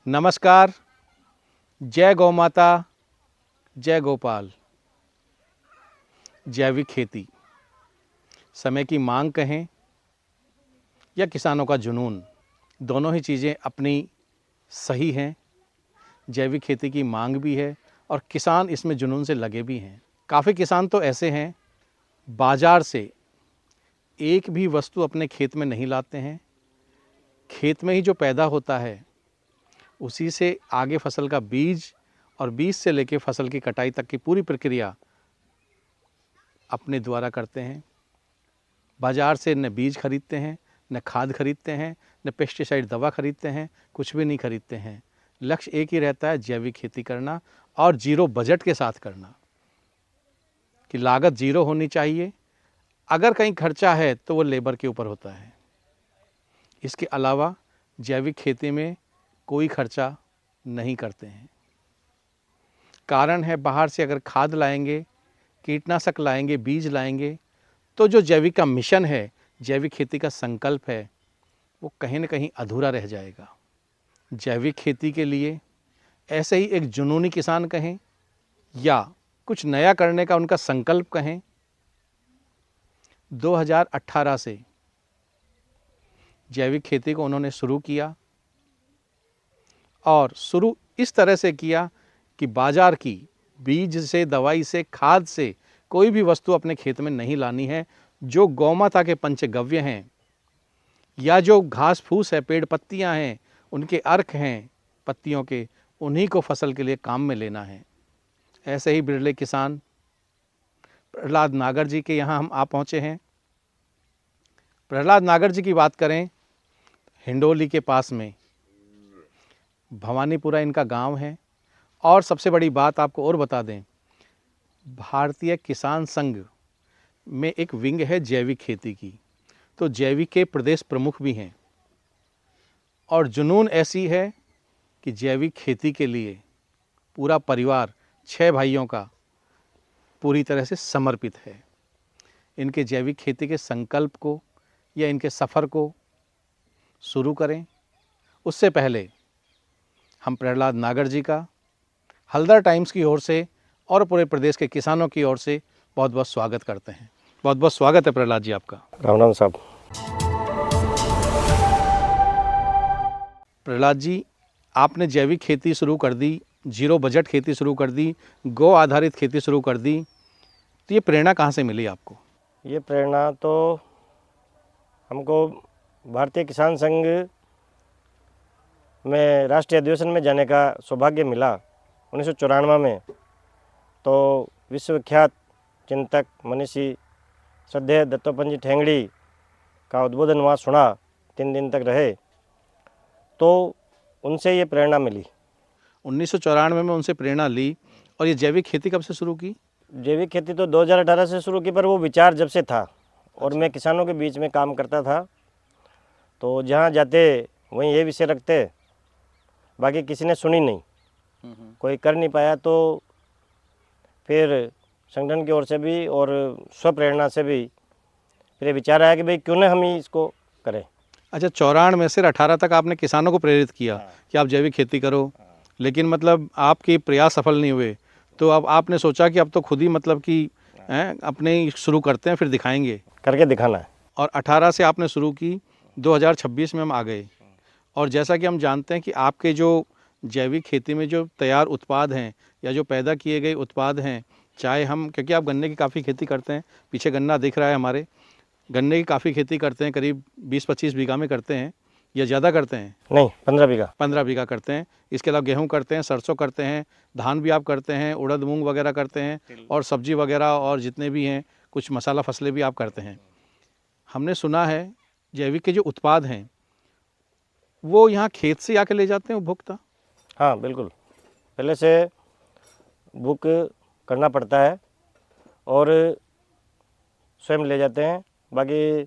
नमस्कार, जय गौ माता, जय गोपाल। जैविक खेती समय की मांग कहें या किसानों का जुनून, दोनों ही चीज़ें अपनी सही हैं। जैविक खेती की मांग भी है और किसान इसमें जुनून से लगे भी हैं। काफ़ी किसान तो ऐसे हैं, बाज़ार से एक भी वस्तु अपने खेत में नहीं लाते हैं। खेत में ही जो पैदा होता है उसी से आगे फसल का बीज और बीज से लेकर फसल की कटाई तक की पूरी प्रक्रिया अपने द्वारा करते हैं। बाज़ार से न बीज खरीदते हैं, न खाद खरीदते हैं, न पेस्टिसाइड दवा खरीदते हैं, कुछ भी नहीं खरीदते हैं। लक्ष्य एक ही रहता है, जैविक खेती करना और जीरो बजट के साथ करना, कि लागत जीरो होनी चाहिए। अगर कहीं खर्चा है तो वो लेबर के ऊपर होता है। इसके अलावा जैविक खेती में कोई खर्चा नहीं करते हैं। कारण है, बाहर से अगर खाद लाएंगे, कीटनाशक लाएंगे, बीज लाएंगे, तो जो जैविक का मिशन है, जैविक खेती का संकल्प है, वो कहीं न कहीं अधूरा रह जाएगा। जैविक खेती के लिए ऐसे ही एक जुनूनी किसान कहें या कुछ नया करने का उनका संकल्प कहें, 2018 से जैविक खेती को उन्होंने शुरू किया और शुरू इस तरह से किया कि बाज़ार की बीज से, दवाई से, खाद से कोई भी वस्तु अपने खेत में नहीं लानी है। जो गौमाता के पंचगव्य हैं या जो घास फूस है, पेड़ पत्तियां हैं, उनके अर्क हैं पत्तियों के, उन्हीं को फसल के लिए काम में लेना है। ऐसे ही बिरले किसान प्रहलाद नागर जी के यहाँ हम आ पहुँचे हैं। प्रहलाद नागर जी की बात करें, हिंडोली के पास में भवानीपुरा इनका गांव है। और सबसे बड़ी बात आपको और बता दें, भारतीय किसान संघ में एक विंग है जैविक खेती की, तो जैविक के प्रदेश प्रमुख भी हैं। और जुनून ऐसी है कि जैविक खेती के लिए पूरा परिवार 6 भाइयों का पूरी तरह से समर्पित है। इनके जैविक खेती के संकल्प को या इनके सफ़र को शुरू करें, उससे पहले हम प्रहलाद नागर जी का हलदर टाइम्स की ओर से और पूरे प्रदेश के किसानों की ओर से बहुत बहुत स्वागत करते हैं। बहुत बहुत स्वागत है प्रहलाद जी आपका। राम राम साहब। प्रहलाद जी, आपने जैविक खेती शुरू कर दी, जीरो बजट खेती शुरू कर दी, गौ आधारित खेती शुरू कर दी, तो ये प्रेरणा कहाँ से मिली आपको? ये प्रेरणा तो हमको भारतीय किसान संघ में राष्ट्रीय अधिवेशन में जाने का सौभाग्य मिला 1994 में। तो विश्वविख्यात चिंतक मनीषी श्रद्धेय दत्तोपंत जी ठेंगड़ी का उद्बोधन वहाँ सुना, 3 दिन तक रहे, तो उनसे ये प्रेरणा मिली। 1994 में उनसे प्रेरणा ली। और ये जैविक खेती कब से शुरू की? जैविक खेती तो 2018 से शुरू की, पर वो विचार जब से था और मैं किसानों के बीच में काम करता था, तो जहाँ जाते वहीं ये विषय रखते, बाकी किसी ने सुनी नहीं, कोई कर नहीं पाया। तो फिर संगठन की ओर से भी और स्वप्रेरणा से भी फिर विचार आया कि भाई क्यों ना हम ही इसको करें। अच्छा, 94 में से 18 तक आपने किसानों को प्रेरित किया कि आप जैविक खेती करो, लेकिन मतलब आपके प्रयास सफल नहीं हुए, तो अब आपने सोचा कि अब तो खुद ही मतलब कि अपने शुरू करते हैं, फिर दिखाएंगे, करके दिखाना है। और 18 से आपने शुरू की, 2026 में हम आ गए। और जैसा कि हम जानते हैं कि आपके जो जैविक खेती में जो तैयार उत्पाद हैं या जो पैदा किए गए उत्पाद हैं, चाहे हम, क्योंकि आप गन्ने की काफ़ी खेती करते हैं, पीछे गन्ना दिख रहा है हमारे, गन्ने की काफ़ी खेती करते हैं, करीब 20-25 बीघा में करते हैं या ज़्यादा करते हैं? नहीं, 15 बीघा। 15 बीघा करते हैं। इसके अलावा गेहूं करते हैं, सरसों करते हैं, धान भी आप करते हैं, उड़द मूंग वगैरह करते हैं, और सब्जी वगैरह और जितने भी हैं कुछ मसाला फसलें भी आप करते हैं। हमने सुना है जैविक के जो उत्पाद हैं वो यहाँ खेत से आके ले जाते हैं उपभोक्ता? हाँ बिल्कुल, पहले से बुक करना पड़ता है और स्वयं ले जाते हैं। बाकी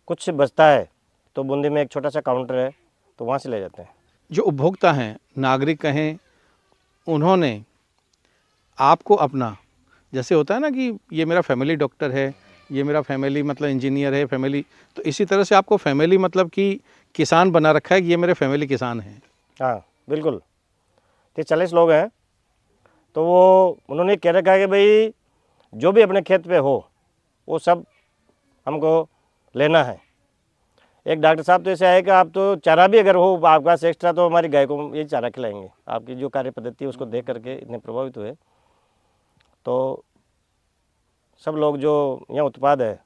कुछ बचता है तो बूंदी में एक छोटा सा काउंटर है, तो वहाँ से ले जाते हैं। जो उपभोक्ता हैं, नागरिक कहें, उन्होंने आपको अपना, जैसे होता है ना कि ये मेरा फैमिली डॉक्टर है, ये मेरा फैमिली मतलब इंजीनियर है, फैमिली, तो इसी तरह से आपको फैमिली मतलब कि किसान बना रखा है कि ये मेरे फैमिली किसान हैं। हाँ, बिल्कुल 30-40 लोग हैं। तो वो उन्होंने कह रखा है कि भाई जो भी अपने खेत पे हो वो सब हमको लेना है। एक डॉक्टर साहब तो ऐसे आए कि आप तो चारा भी अगर हो आपके पास एक्स्ट्रा तो हमारी गाय को ये चारा खिलाएंगे। आपकी जो कार्य पद्धति है उसको देख करके इतने प्रभावित हुए। तो सब लोग जो यहाँ उत्पाद है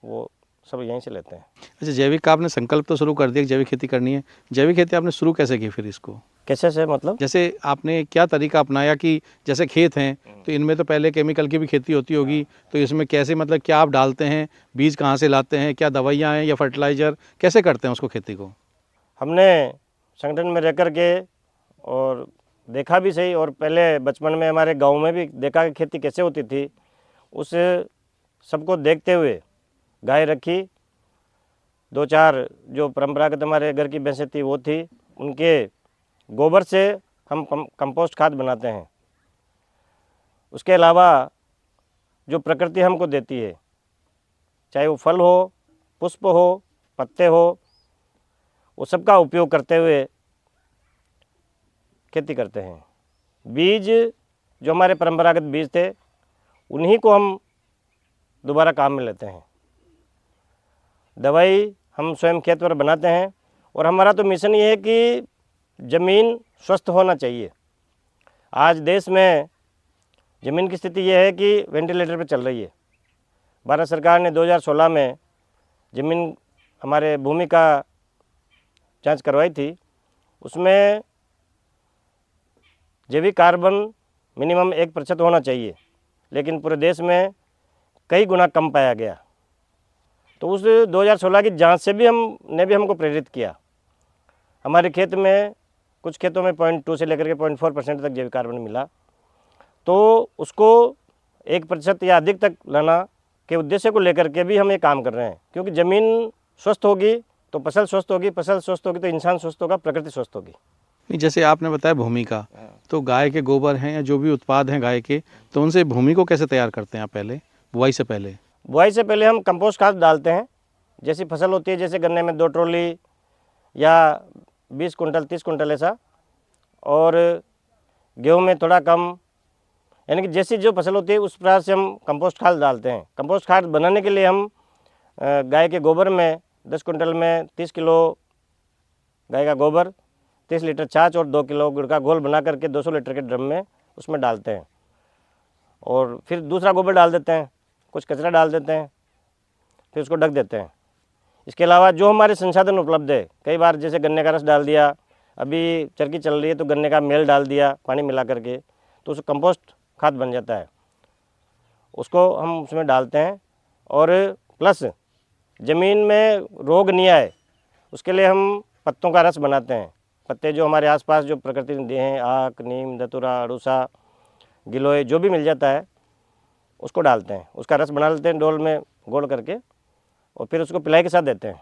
वो सब यहीं से लेते हैं। अच्छा, जैविक का आपने संकल्प तो शुरू कर दिया कि जैविक खेती करनी है। जैविक खेती आपने शुरू कैसे की फिर इसको? कैसे से मतलब? जैसे आपने क्या तरीका अपनाया कि जैसे खेत हैं तो इनमें तो पहले केमिकल की भी खेती होती होगी, तो इसमें कैसे मतलब क्या आप डालते हैं, बीज कहाँ से लाते हैं, क्या दवाइयाँ हैं या फर्टिलाइज़र, कैसे करते हैं उसको खेती को? हमने संगठन में रह कर के और देखा भी सही, और पहले बचपन में हमारे गांव में भी देखा कि खेती कैसे होती थी। उस सबको देखते हुए गाय रखी, 2-4 जो परंपरागत हमारे घर की भैंसें थी वो थी, उनके गोबर से हम कंपोस्ट खाद बनाते हैं। उसके अलावा जो प्रकृति हमको देती है, चाहे वो फल हो, पुष्प हो, पत्ते हो, वो सबका उपयोग करते हुए खेती करते हैं। बीज जो हमारे परंपरागत बीज थे उन्हीं को हम दोबारा काम में लेते हैं। दवाई हम स्वयं खेत पर बनाते हैं, और हमारा तो मिशन ये है कि ज़मीन स्वस्थ होना चाहिए। आज देश में ज़मीन की स्थिति ये है कि वेंटिलेटर पे चल रही है। भारत सरकार ने 2016 में ज़मीन हमारे भूमि का जांच करवाई थी। उसमें जैविक कार्बन मिनिमम 1% होना चाहिए, लेकिन पूरे देश में कई गुना कम पाया गया। तो उस 2016 की जांच से भी हमको प्रेरित किया। हमारे खेत में कुछ खेतों में 0.2 से लेकर के 0.4% तक जैविक कार्बन मिला। तो उसको 1% या अधिक तक लाना के उद्देश्य को लेकर के भी हम ये काम कर रहे हैं, क्योंकि ज़मीन स्वस्थ होगी तो फसल स्वस्थ होगी, फसल स्वस्थ होगी तो इंसान स्वस्थ होगा, प्रकृति स्वस्थ होगी। नहीं, जैसे आपने बताया भूमि का, तो गाय के गोबर हैं या जो भी उत्पाद हैं गाय के, तो उनसे भूमि को कैसे तैयार करते हैं आप पहले, बुआई से पहले? बुआई से पहले हम कंपोस्ट खाद डालते हैं। जैसी फसल होती है, जैसे गन्ने में 2 ट्रॉली या 20 कुंटल 30 कुंटल ऐसा, और गेहूं में थोड़ा कम, यानी कि जैसी जो फसल होती है उस प्रकार से हम कंपोस्ट खाद डालते हैं। कंपोस्ट खाद बनाने के लिए हम गाय के गोबर में 10 कुंटल में 30 किलो गाय का गोबर, 30 लीटर छाछ और 2 किलो गुड़ का घोल बना करके 200 लीटर के ड्रम में उसमें डालते हैं, और फिर दूसरा गोबर डाल देते हैं, कुछ कचरा डाल देते हैं, फिर उसको ढक देते हैं। इसके अलावा जो हमारे संसाधन उपलब्ध है, कई बार जैसे गन्ने का रस डाल दिया, अभी चरखी चल रही है तो गन्ने का मेल डाल दिया पानी मिला करके, तो उसको कंपोस्ट खाद बन जाता है। उसको हम उसमें डालते हैं, और प्लस ज़मीन में रोग नहीं आए उसके लिए हम पत्तों का रस बनाते हैं। पत्ते जो हमारे आसपास जो प्रकृति ने दिए हैं, आक, नीम, धतूरा, अड़ूसा, गिलोय, जो भी मिल जाता है उसको डालते हैं। उसका रस बना लेते हैं डोल में घोल करके, और फिर उसको पिलाई के साथ देते हैं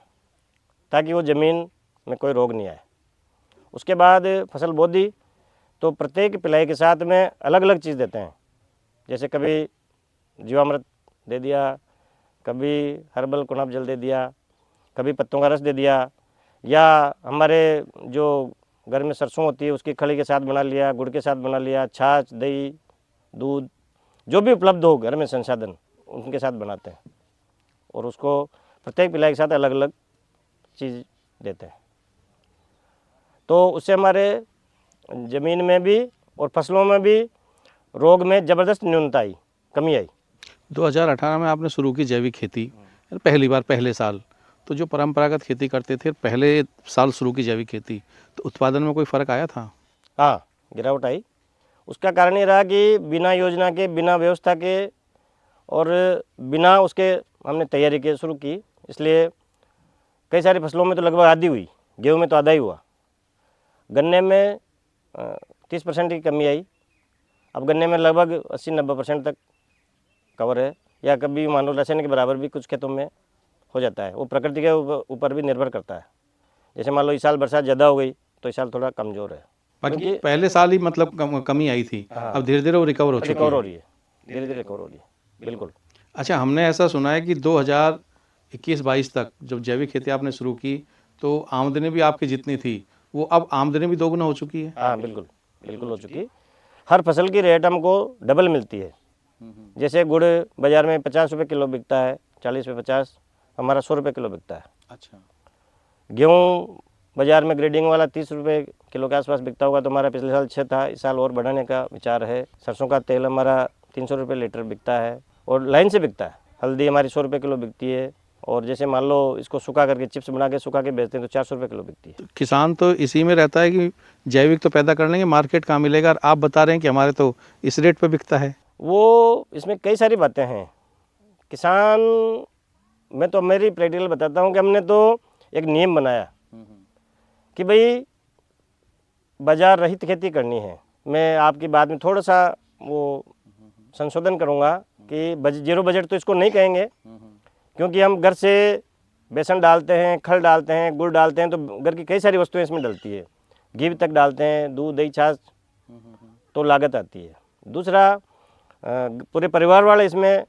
ताकि वो ज़मीन में कोई रोग नहीं आए। उसके बाद फसल बो दी तो प्रत्येक पिलाई के साथ में अलग अलग चीज़ देते हैं। जैसे कभी जीवामृत दे दिया, कभी हर्बल कुनाब जल दे दिया, कभी पत्तों का रस दे दिया, या हमारे जो घर में सरसों होती है उसकी खली के साथ बना लिया, गुड़ के साथ बना लिया, छाछ, दही, दूध, जो भी उपलब्ध हो घर में संसाधन उनके साथ बनाते हैं, और उसको प्रत्येक पिलाई के साथ अलग अलग चीज़ देते हैं। तो उससे हमारे ज़मीन में भी और फसलों में भी रोग में ज़बरदस्त न्यूनता आई, कमी आई। 2018 में आपने शुरू की जैविक खेती, पहली बार, पहले साल। तो जो परंपरागत खेती करते थे, पहले साल शुरू की जैविक खेती, तो उत्पादन में कोई फ़र्क आया था? हाँ, गिरावट आई। उसका कारण ये रहा कि बिना योजना के, बिना व्यवस्था के और बिना उसके हमने तैयारी के शुरू की, इसलिए कई सारी फसलों में तो लगभग आधी हुई, गेहूं में तो आधा ही हुआ। गन्ने में 30% की कमी आई। अब गन्ने में लगभग 80-90% तक कवर है, या कभी मान लो रासायनिक के बराबर भी कुछ खेतों में हो जाता है। वो प्रकृति के ऊपर भी निर्भर करता है। जैसे मान लो इस साल बरसात ज़्यादा हो गई तो इस साल थोड़ा कमज़ोर है। बाकी पहले साल ही मतलब कमी आई थी। हाँ, अब धीरे धीरे वो रिकवर हो रही है, धीरे धीरे रिकवर हो रही है, बिल्कुल। अच्छा, हमने ऐसा सुना है कि 2021-22 तक जब जैविक खेती आपने शुरू की तो आमदनी भी आपकी जितनी थी वो अब आमदनी भी दोगुना हो चुकी है। हाँ बिल्कुल बिल्कुल हो चुकी। हर फसल की रेट हमको डबल मिलती है। जैसे गुड़ बाज़ार में 50 रुपये किलो बिकता है, 40 पे 50, हमारा 100 रुपये किलो बिकता है। अच्छा। गेहूँ बाज़ार में ग्रेडिंग वाला 30 रुपये किलो के आसपास बिकता होगा, तो हमारा पिछले साल 6 था, इस साल और बढ़ाने का विचार है। सरसों का तेल हमारा 300 रुपये लीटर बिकता है और लाइन से बिकता है। हल्दी हमारी 100 रुपये किलो बिकती है, और जैसे मान लो इसको सुखा करके चिप्स बना के सुखा के बेचते हैं तो 400 रुपये किलो बिकती है। किसान तो इसी में रहता है कि जैविक तो पैदा कर लेंगे, मार्केट कहाँ मिलेगा, और आप बता रहे हैं कि हमारे तो इस रेट पे बिकता है। वो इसमें कई सारी बातें हैं। किसान, मैं तो मेरी प्रैक्टिकल बताता हूँ कि हमने तो एक नियम बनाया कि भाई बाजार रहित खेती करनी है। मैं आपकी बात में थोड़ा सा वो संशोधन करूँगा कि जीरो बजट तो इसको नहीं कहेंगे, क्योंकि हम घर से बेसन डालते हैं, खल डालते हैं, गुड़ डालते हैं, तो घर की कई सारी वस्तुएं इसमें डलती है, घी तक डालते हैं, दूध दही छाछ, तो लागत आती है। दूसरा, पूरे परिवार वाले इसमें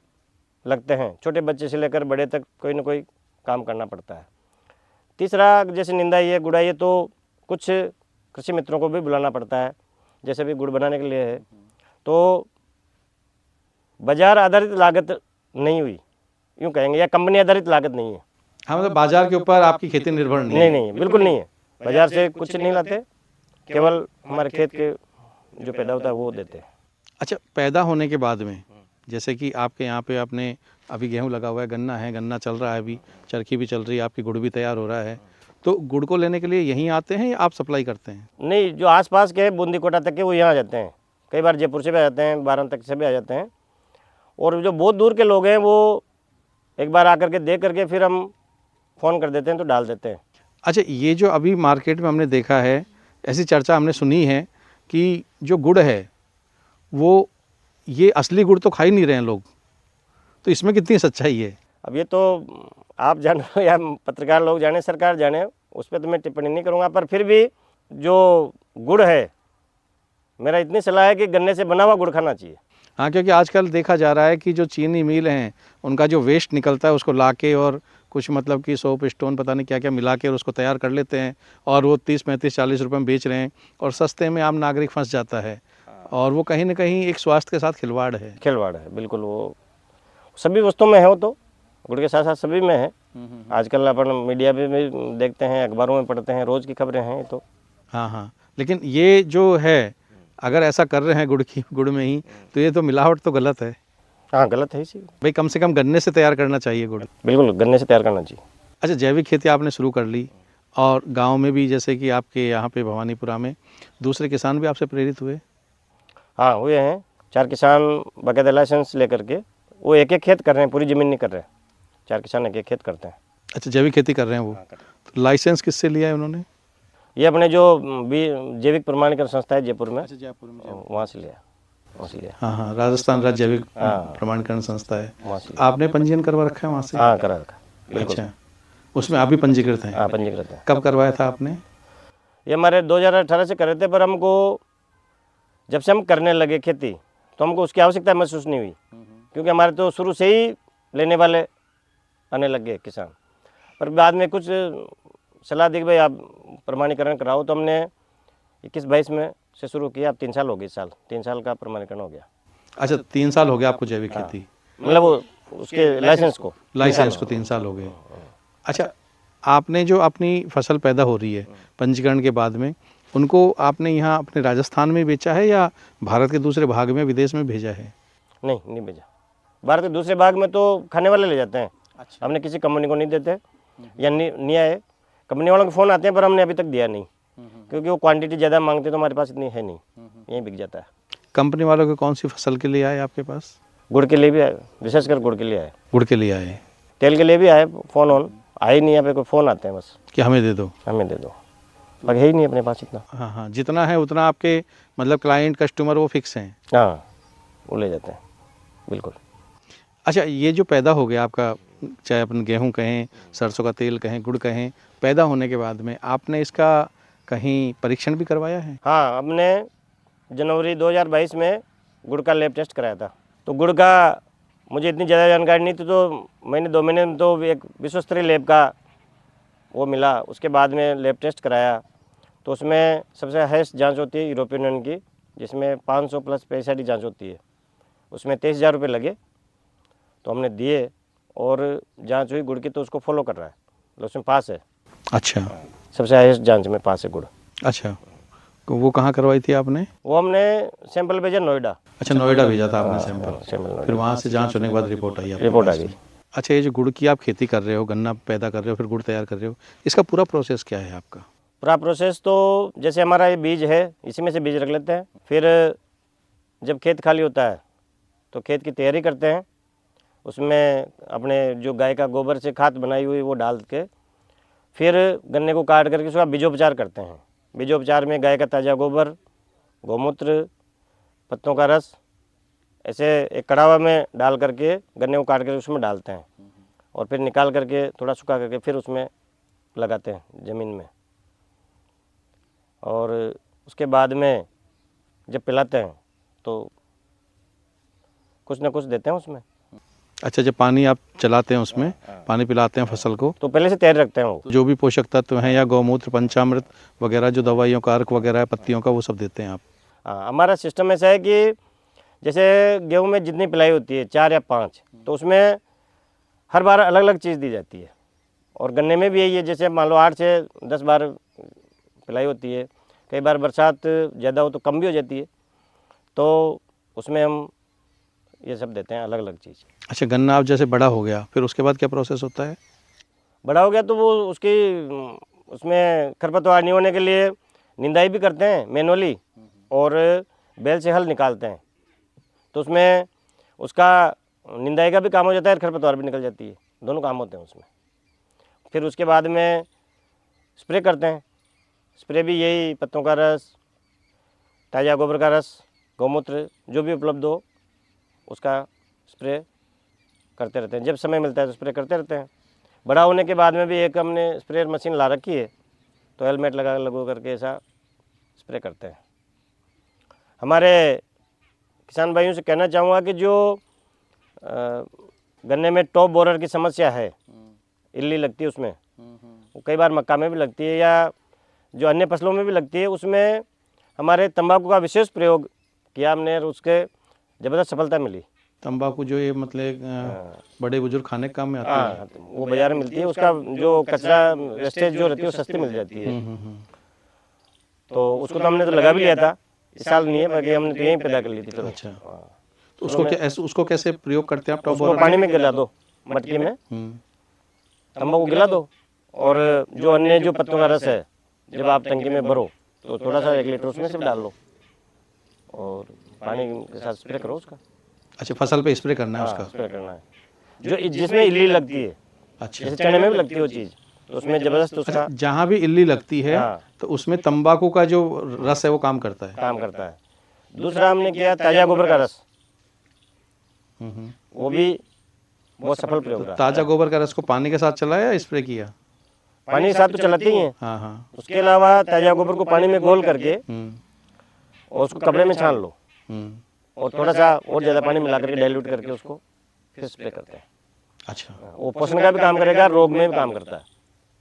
लगते हैं, छोटे बच्चे से लेकर बड़े तक कोई ना कोई काम करना पड़ता है। तीसरा, जैसे निंदाई है, गुड़ाई है, तो कुछ कृषि मित्रों को भी बुलाना पड़ता है, जैसे भी गुड़ बनाने के लिए है। तो बाजार आधारित लागत नहीं हुई, यूँ कहेंगे, या कंपनी आधारित लागत नहीं है। हाँ, मतलब बाजार के ऊपर आपकी खेती निर्भर नहीं है। नहीं, बिल्कुल नहीं है। बाजार से कुछ नहीं लाते, केवल हमारे खेत के जो पैदा होता है वो देते हैं। अच्छा, पैदा होने के बाद में जैसे कि आपके यहाँ पे आपने अभी गेहूँ लगा हुआ है, गन्ना चल रहा है, अभी चरखी भी चल रही है, आपकी गुड़ भी तैयार हो रहा है, तो गुड़ को लेने के लिए यहीं आते हैं या आप सप्लाई करते हैं? नहीं, जो आसपास के बूंदी कोटा तक के वो यहाँ आ जाते हैं। कई बार जयपुर से भी आ जाते हैं, बारन तक से भी आ जाते हैं, और जो बहुत दूर के लोग हैं वो एक बार आकर के देख करके फिर हम फ़ोन कर देते हैं तो डाल देते हैं। अच्छा, ये जो अभी मार्केट में हमने देखा है, ऐसी चर्चा हमने सुनी है कि जो गुड़ है वो ये असली गुड़ तो खा ही नहीं रहे हैं लोग, तो इसमें कितनी सच्चाई है? अब ये तो आप जानो या पत्रकार लोग जाने, सरकार जाने, उस पर तो मैं टिप्पणी नहीं करूँगा, पर फिर भी जो गुड़ है, मेरा इतनी सलाह है कि गन्ने से बना हुआ गुड़ खाना चाहिए। हाँ, क्योंकि आजकल देखा जा रहा है कि जो चीनी मिल हैं उनका जो वेस्ट निकलता है उसको लाके और कुछ मतलब कि सोप स्टोन पता नहीं क्या क्या मिला के और उसको तैयार कर लेते हैं, और वो 30, 35, 40 रुपये में बेच रहे हैं, और सस्ते में आम नागरिक फंस जाता है, और वो कहीं ना कहीं एक स्वास्थ्य के साथ खिलवाड़ है। खिलवाड़ है, बिल्कुल। वो सभी वस्तुओं में है, वो तो गुड़ के साथ साथ सभी में है। आजकल अपन मीडिया पे भी देखते हैं, अखबारों में पढ़ते हैं, रोज़ की खबरें हैं ये तो। हाँ, लेकिन ये जो है, अगर ऐसा कर रहे हैं गुड़ में ही, तो ये तो मिलावट तो गलत है। हाँ, गलत है इसी। भाई कम से कम गन्ने से तैयार करना चाहिए गुड़। बिल्कुल, गन्ने से तैयार करना चाहिए। अच्छा, जैविक खेती आपने शुरू कर ली, और गांव में भी जैसे कि आपके यहाँ पे भवानीपुरा में दूसरे किसान भी आपसे प्रेरित हुए? हाँ, हुए हैं 4 किसान बाकायदा लाइसेंस लेकर के, वो एक एक खेत कर रहे हैं, पूरी ज़मीन नहीं कर रहे हैं, 4 किसान एक एक खेत करते हैं। अच्छा, जैविक खेती कर रहे हैं वो। तो लाइसेंस किससे लिया है उन्होंने? ये अपने जो जैविक प्रमाणीकरण संस्था है जयपुर में, जयपुर में। वहाँ से लिया, वहाँ से लिया। हाँ, राजस्थान राज्य जैविक प्रमाणीकरण संस्था है, वहाँ से। आपने पंजीयन करवा रखा है वहाँ से? हाँ, करा रखा, बिल्कुल। अच्छा, उसमें आप भी पंजीकृत हैं? हाँ, पंजीकृत है। कब करवाया था आपने? ये हमारे 2018 से कर रहे थे, पर हमको जब से हम करने लगे खेती तो हमको उसकी आवश्यकता महसूस नहीं हुई, क्योंकि हमारे तो शुरू से ही लेने वाले आने लग गए किसान। पर बाद में कुछ सलाह दी कि भाई आप प्रमाणीकरण कराओ, तो हमने 21-22 में से शुरू किया। अब 3 साल हो गए, इस साल 3 साल का प्रमाणीकरण हो गया। अच्छा, 3 साल हो गया आपको जैविक खेती? मतलब वो उसके लाइसेंस को 3 साल हो गए। अच्छा, आपने जो अपनी फसल पैदा हो रही है पंजीकरण के बाद में, उनको आपने यहाँ अपने राजस्थान में बेचा है या भारत के दूसरे भाग में, विदेश में भेजा है? नहीं भेजा। भारत के दूसरे भाग में तो खाने वाले ले जाते हैं। अच्छा। हमने किसी कंपनी को नहीं देते, या नहीं आए। कंपनी वालों के फ़ोन आते हैं, पर हमने अभी तक दिया नहीं, क्योंकि वो क्वांटिटी ज़्यादा मांगते तो हमारे पास इतनी है नहीं, यहीं बिक जाता है। कंपनी वालों को कौन सी फसल के लिए आए आपके पास? गुड़ के लिए भी आए, विशेषकर गुड़ के लिए आए। गुड़ के लिए आए? तेल के लिए भी आए, फ़ोन ऑन आए ही नहीं, यहाँ पे कोई फ़ोन आते हैं बस कि हमें दे दो, हमें दे दो, पर है ही नहीं अपने पास इतना। हाँ, जितना है उतना आपके मतलब क्लाइंट कस्टमर वो फिक्स हैं? हाँ, वो ले जाते हैं, बिल्कुल। अच्छा, ये जो पैदा हो गया आपका, चाहे अपन गेहूं कहें, सरसों का तेल कहें, गुड़ कहें, पैदा होने के बाद में आपने इसका कहीं परीक्षण भी करवाया है? हाँ, हमने जनवरी 2022 में गुड़ का लैब टेस्ट कराया था। तो गुड़ का मुझे इतनी ज़्यादा जानकारी नहीं थी, तो मैंने 2 महीने में तो एक विश्व स्तरीय लैब का वो मिला। उसके बाद में लैब टेस्ट कराया तो उसमें सबसे हाईएस्ट जांच होती है यूरोपियन यूनियन की, जिसमें 500 प्लस पेस्टिसाइड की जांच होती है। उसमें 23,000 रुपये लगे, तो हमने दिए और जांच हुई गुड़ की, तो उसको फॉलो कर रहा है, तो उसमें पास है। अच्छा सबसे हाईएस्ट जांच में पास है गुड़। अच्छा, तो वो कहाँ करवाई थी आपने? वो हमने सैंपल भेजा नोएडा। अच्छा, नोएडा भेजा था आपने सैंपल, सैंपल फिर वहाँ से जांच होने के बाद रिपोर्ट आई आपके रिपोर्ट आ पास? गई। अच्छा, ये जो गुड़ की आप खेती कर रहे हो, गन्ना पैदा कर रहे हो, फिर गुड़ तैयार कर रहे हो, इसका पूरा प्रोसेस क्या है आपका? पूरा प्रोसेस तो जैसे हमारा ये बीज है, इसी में से बीज रख लेते हैं। फिर जब खेत खाली होता है तो खेत की तैयारी करते हैं, उसमें अपने जो गाय का गोबर से खाद बनाई हुई वो डाल के फिर गन्ने को काट करके उसका बीजोपचार करते हैं। बीजोपचार में गाय का ताज़ा गोबर, गौमूत्र, पत्तों का रस ऐसे एक कड़ावा में डाल करके गन्ने को काट करके उसमें डालते हैं और फिर निकाल करके थोड़ा सूखा करके फिर उसमें लगाते हैं ज़मीन में। और उसके बाद में जब पिलाते हैं तो कुछ ना कुछ देते हैं उसमें। अच्छा, जब पानी आप चलाते हैं उसमें, पानी पिलाते हैं फसल को, तो पहले से तैयार रखते हैं वो। जो भी पोषक तत्व हैं या गौमूत्र, पंचामृत वगैरह जो दवाइयों का अर्क वगैरह है पत्तियों का, वो सब देते हैं आप? हाँ, हमारा सिस्टम ऐसा है कि जैसे गेहूं में जितनी पिलाई होती है 4 या 5, तो उसमें हर बार अलग अलग चीज़ दी जाती है। और गन्ने में भी यही है, जैसे मान लो 8 से 10 बार पिलाई होती है। कई बार बरसात ज़्यादा हो तो कम भी हो जाती है, तो उसमें हम ये सब देते हैं अलग अलग चीज़। अच्छा, गन्ना आप जैसे बड़ा हो गया, फिर उसके बाद क्या प्रोसेस होता है? बड़ा हो गया तो वो उसकी उसमें खरपतवार नहीं होने के लिए निंदाई भी करते हैं मैनुअली, और बैल से हल निकालते हैं, तो उसमें उसका निंदाई का भी काम हो जाता है और खरपतवार भी निकल जाती है, दोनों काम होते हैं उसमें। फिर उसके बाद में स्प्रे करते हैं। स्प्रे भी यही पत्तों का रस, ताज़ा गोबर का रस, गौमूत्र जो भी उपलब्ध हो उसका स्प्रे करते रहते हैं। जब समय मिलता है तो स्प्रे करते रहते हैं। बड़ा होने के बाद में भी एक हमने स्प्रेयर मशीन ला रखी है, तो हेलमेट लगो करके ऐसा स्प्रे करते हैं। हमारे किसान भाइयों से कहना चाहूँगा कि जो गन्ने में टॉप बोरर की समस्या है, इल्ली लगती है उसमें, वो कई बार मक्का में भी लगती है या जो अन्य फसलों में भी लगती है, उसमें हमारे तंबाकू का विशेष प्रयोग किया हमने और उसके ज़बरदस्त सफलता मिली। तंबाकू जो ये मतलब बड़े बुजुर्ग खाने के काम में आती है? हाँ, वो बाजार में मिलती है, उसका जो कचरा वेस्टेज जो रहती है वो सस्ती मिल जाती है। तो उसको तो हमने तो लगा भी लिया था, इस साल नहीं है, बाकी हमने तो यहीं पैदा कर ली थी। चलो। अच्छा, तो उसको कैसे प्रयोग करते हैं आप? टॉप उसको बोरर पानी में गिला दो, मटकी में तंबाकू गिला दो, और जो अन्य जो पत्तों का रस है जब आप टंकी में भरो तो थोड़ा सा 1 लीटर उसमें से डाल लो और पानी के साथ स्प्रे करो उसका। अच्छा, फसल पे स्प्रे करना है हाँ, उसका? स्प्रे करना है। जो जिसमें इल्ली लगती है, अच्छा, जैसे चने में भी लगती है वो चीज़, तो उसमें ज़बरदस्त उसका जहाँ भी इल्ली लगती है हाँ। तो उसमें तंबाकू का जो रस है वो काम करता है? काम करता है। दूसरा हमने किया ताज़ा गोबर का रस, वो भी बहुत सफल प्रयोग रहा। ताज़ा गोबर का रस को पानी के साथ चलाया या स्प्रे किया? पानी के साथ तो चलाते ही हैं, हाँ हाँ। उसके अलावा ताज़ा गोबर को पानी में घोल करके और उसको कपड़े में छान लो और थोड़ा सा और ज़्यादा पानी मिला करके डाइल्यूट करके उसको फिर स्प्रे करते हैं। अच्छा वो पोषण का भी काम करेगा, रोग में भी काम करता है,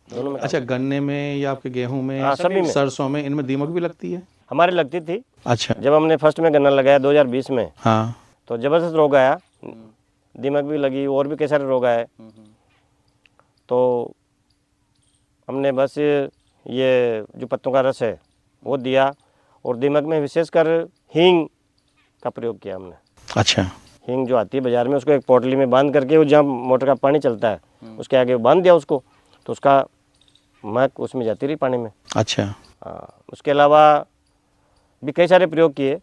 दोनों में। अच्छा, गन्ने में या आपके गेहूं में, हाँ, सभी में। सरसों में, इनमें दीमक भी लगती है? हमारे लगती थी। अच्छा, जब हमने फर्स्ट में गन्ना लगाया 2020 में, हाँ, तो ज़बरदस्त रोग आया, दीमक भी लगी और भी कई सारे रोग आए। तो हमने बस ये जो पत्तों का रस है वो दिया और दीमक में विशेषकर हींग का प्रयोग किया हमने। अच्छा, हींग जो आती है बाज़ार में, उसको एक पोटली में बांध करके, वो जहाँ मोटर का पानी चलता है उसके आगे बांध दिया उसको, तो उसका महक उसमें जाती रही पानी में। अच्छा, हाँ, उसके अलावा भी कई सारे प्रयोग किए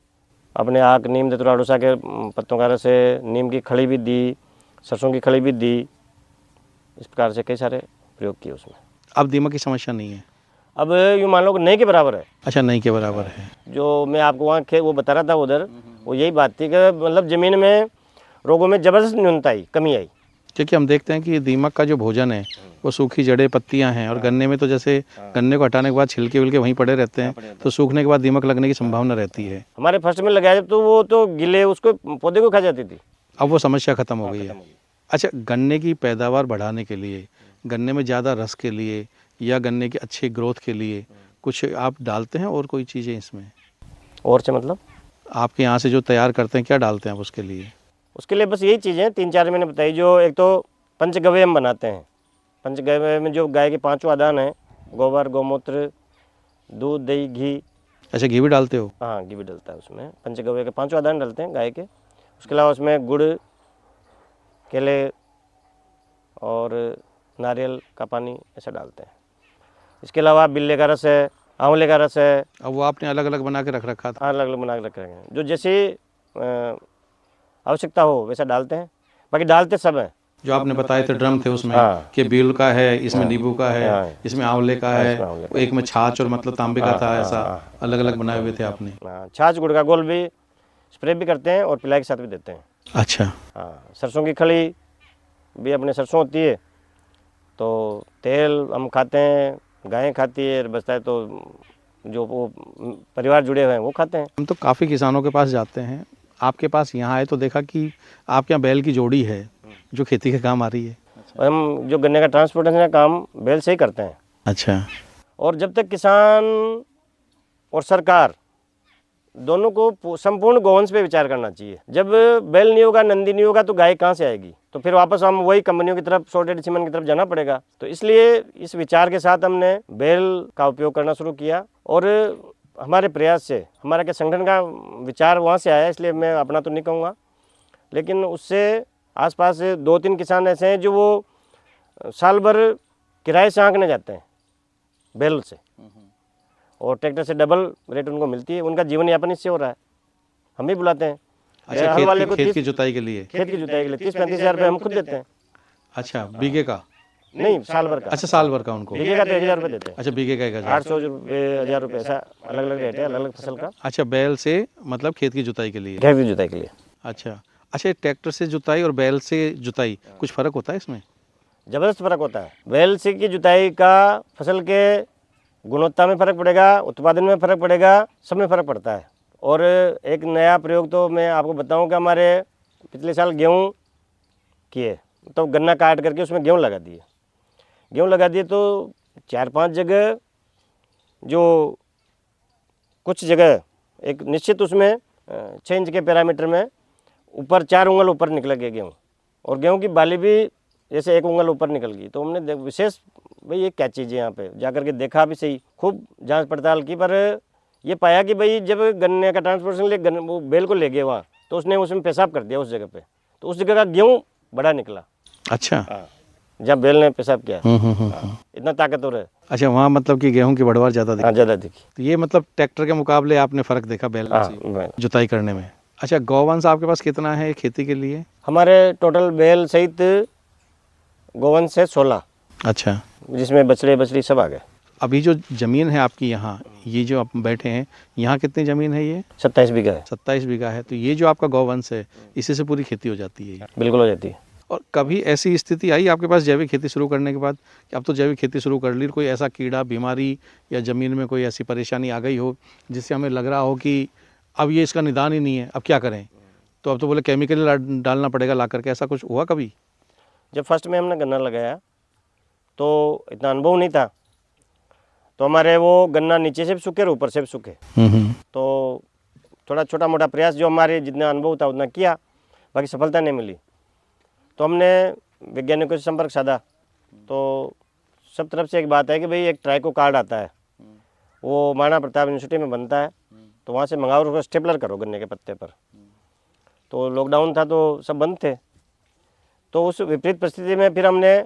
अपने आक, नीम, धतूरा, अड़ूसा के पत्तों का रस है, नीम की खड़ी भी दी, सरसों की खड़ी भी दी, इस प्रकार से कई सारे प्रयोग किए उसमें। अब दीमक की समस्या नहीं है? अब यूँ मान लो कि नहीं के बराबर है। अच्छा, नहीं के बराबर है। जो मैं आपको वहाँ वो बता रहा था उधर, वो यही बात थी कि मतलब ज़मीन में रोगों में ज़बरदस्त न्यूनता आई, कमी आई। क्योंकि हम देखते हैं कि दीमक का जो भोजन है वो सूखी जड़ें, पत्तियां हैं, और गन्ने में तो जैसे गन्ने को हटाने के बाद छिलके विलके वहीं पड़े रहते हैं, तो सूखने के बाद दीमक लगने की संभावना रहती है। हमारे फर्स्ट में लगाया जब, तो वो तो गिले उसको पौधे को खा जाती थी। अब वो समस्या खत्म हो गई है। अच्छा, गन्ने की पैदावार बढ़ाने के लिए, गन्ने में ज़्यादा रस के लिए या गन्ने की अच्छी ग्रोथ के लिए कुछ आप डालते हैं और कोई चीज़ें इसमें? और से मतलब आपके यहाँ से जो तैयार करते हैं क्या डालते हैं आप उसके लिए? उसके लिए बस यही चीज़ें 3-4 मैंने बताई। जो एक तो पंचगव्य हम बनाते हैं। पंचगव्य में जो गाय के 5 आदान हैं, गोबर, गौमूत्र, दूध, दही, घी। अच्छा, घी भी डालते हो? हाँ, घी भी डलता है उसमें। पंचगव्य के 5 आदान डलते हैं गाय के। उसके अलावा उसमें गुड़, केले और नारियल का पानी ऐसा डालते हैं। इसके अलावा बिल्ले का रस है, आंवले का रस है। अब वो आपने अलग अलग बना के रख रखा था? अलग अलग बना के रखे हैं, जो जैसे आवश्यकता हो वैसा डालते हैं। बाकी डालते सब हैं। जो आपने बताए थे ड्रम थे उसमें हाँ। कि बील का है, इसमें नींबू का है, हाँ। इसमें आंवले का है, इसमें आंवले का एक में छाछ और मतलब तांबे का था, ऐसा अलग अलग बनाए हुए थे आपने? हाँ, छाछ गुड़ का घोल भी स्प्रे भी करते हैं और पिलाई के साथ भी देते हैं। अच्छा। हाँ, सरसों की खली भी अपने सरसों होती है तो तेल हम खाते हैं, गायें खाती है, बचता है तो जो वो परिवार जुड़े हुए हैं वो खाते हैं। हम तो काफ़ी किसानों के पास जाते हैं, आपके पास यहाँ आए तो देखा कि आपके यहाँ बैल की जोड़ी है जो खेती के काम आ रही है। और हम जो गन्ने का ट्रांसपोर्टेशन का काम बैल से ही करते हैं। अच्छा। और जब तक किसान और सरकार दोनों को संपूर्ण गोवंश पे विचार करना चाहिए। जब बैल नहीं होगा, नंदी नहीं होगा तो गाय कहाँ से आएगी? तो फिर वापस हम वही कंपनियों की तरफ, सॉर्टेड सीमेंट की तरफ जाना पड़ेगा। तो इसलिए इस विचार के साथ हमने बैल का उपयोग करना शुरू किया। और हमारे प्रयास से, हमारा क्या संगठन का विचार वहाँ से आया, इसलिए मैं अपना तो नहीं कहूँगा, लेकिन उससे आसपास 2-3 किसान ऐसे हैं जो वो साल भर किराए से हाँकने जाते हैं बैल से, और ट्रैक्टर से डबल रेट उनको मिलती है। उनका जीवन यापन इससे हो रहा है। हम भी बुलाते हैं। अच्छा, हल वाले को खेत की जुताई के लिए? खेत की जुताई के लिए 30-35 हज़ार रुपये हम खुद देते हैं। अच्छा, बीघे का? नहीं, साल भर का। अच्छा, साल भर का उनको? बीघे का तो 1,000 रुपये देते हैं। अच्छा, बीघे का 1000? 800 रुपये, 1,000 रुपये, ऐसा अलग अलग रेट है अलग अलग फसल का। अच्छा, बैल से मतलब खेत की जुताई के लिए? खेत की जुताई के लिए। अच्छा अच्छा, ट्रैक्टर से जुताई और बैल से जुताई कुछ फ़र्क होता है इसमें? ज़बरदस्त फ़र्क होता है। बैल से की जुताई का फसल के गुणवत्ता में फ़र्क पड़ेगा, उत्पादन में फ़र्क पड़ेगा, सब में फ़र्क पड़ता है। और एक नया प्रयोग तो मैं आपको बताऊं कि हमारे पिछले साल गेहूं किए, तो गन्ना काट करके उसमें गेहूं लगा दिए। गेहूं लगा दिए तो 4-5 जगह, जो कुछ जगह एक निश्चित उसमें 6 इंच के पैरामीटर में ऊपर 4 उंगल ऊपर निकल गए गेहूँ, और गेहूँ की बाली भी जैसे 1 उंगल ऊपर निकल गई। तो हमने विशेष भाई ये क्या चीज़ है, यहाँ पे जाकर के देखा भी सही, खूब जांच पड़ताल की, पर ये पाया कि भाई जब गन्ने का ट्रांसपोर्टेशन ले वो बैल को ले गए वहाँ, तो उसने उसमें पेशाब कर दिया उस जगह पे, तो उस जगह का गेहूँ बड़ा निकला। अच्छा। जब बैल ने पेशाब किया। इतना ताकतवर है। अच्छा, वहाँ मतलब कि गेहूं की बढ़वार ज़्यादा दिखी? हाँ, ज़्यादा दिखी। तो ये मतलब ट्रैक्टर के मुकाबले आपने फ़र्क देखा बैल से जुताई करने में? अच्छा, गौवंश आपके पास कितना है खेती के लिए? हमारे टोटल बैल सहित गोवंश है 16। अच्छा, जिसमें बछड़े बछड़ी सब आ गए। अभी जो ज़मीन है आपकी यहाँ, ये जो आप बैठे हैं, यहाँ कितनी ज़मीन है ये? 27 बीघा है। 27 बीघा है। तो ये जो आपका गौवंश है, इसी से पूरी खेती हो जाती है? बिल्कुल हो जाती है। और कभी ऐसी स्थिति आई आपके पास जैविक खेती शुरू करने के बाद कि अब तो जैविक खेती शुरू कर ली, कोई ऐसा कीड़ा, बीमारी या ज़मीन में कोई ऐसी परेशानी आ गई हो जिससे हमें लग रहा हो कि अब ये इसका निदान ही नहीं है, अब क्या करें? तो अब तो बोले केमिकल डालना पड़ेगा ला करके, ऐसा कुछ हुआ कभी? जब फर्स्ट में हमने गन्ना लगाया तो इतना अनुभव नहीं था, तो हमारे वो गन्ना नीचे से भी सूखे और ऊपर से भी सूखे। तो थोड़ा छोटा मोटा प्रयास जो हमारे जितना अनुभव था उतना किया, बाकी सफलता नहीं मिली। तो हमने वैज्ञानिकों से संपर्क साधा, तो सब तरफ से एक बात है कि भाई एक ट्राइको कार्ड आता है, वो महाराणा प्रताप यूनिवर्सिटी में बनता है, तो वहाँ से मंगाओ, उसको स्टेपलर करो गन्ने के पत्ते पर। तो लॉकडाउन था तो सब बंद थे, तो उस विपरीत परिस्थिति में फिर हमने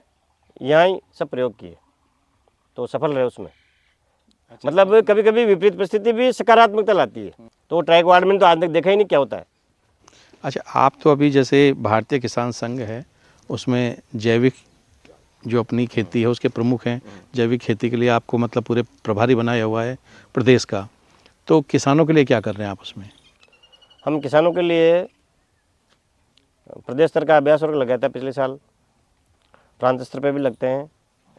यहाँ ही सब प्रयोग किए, तो सफल रहे उसमें। अच्छा, मतलब कभी कभी विपरीत परिस्थिति भी सकारात्मकता लाती है। तो ट्राइको कार्ड में तो आज तक देखा ही नहीं क्या होता है। अच्छा, आप तो अभी जैसे भारतीय किसान संघ है, उसमें जैविक जो अपनी खेती है उसके प्रमुख हैं, जैविक खेती के लिए आपको मतलब पूरे प्रभारी बनाया हुआ है प्रदेश का, तो किसानों के लिए क्या कर रहे हैं आप उसमें? हम किसानों के लिए प्रदेश स्तर का अभ्यास वर्ग लगाया था पिछले साल, प्रांत स्तर पर भी लगते हैं,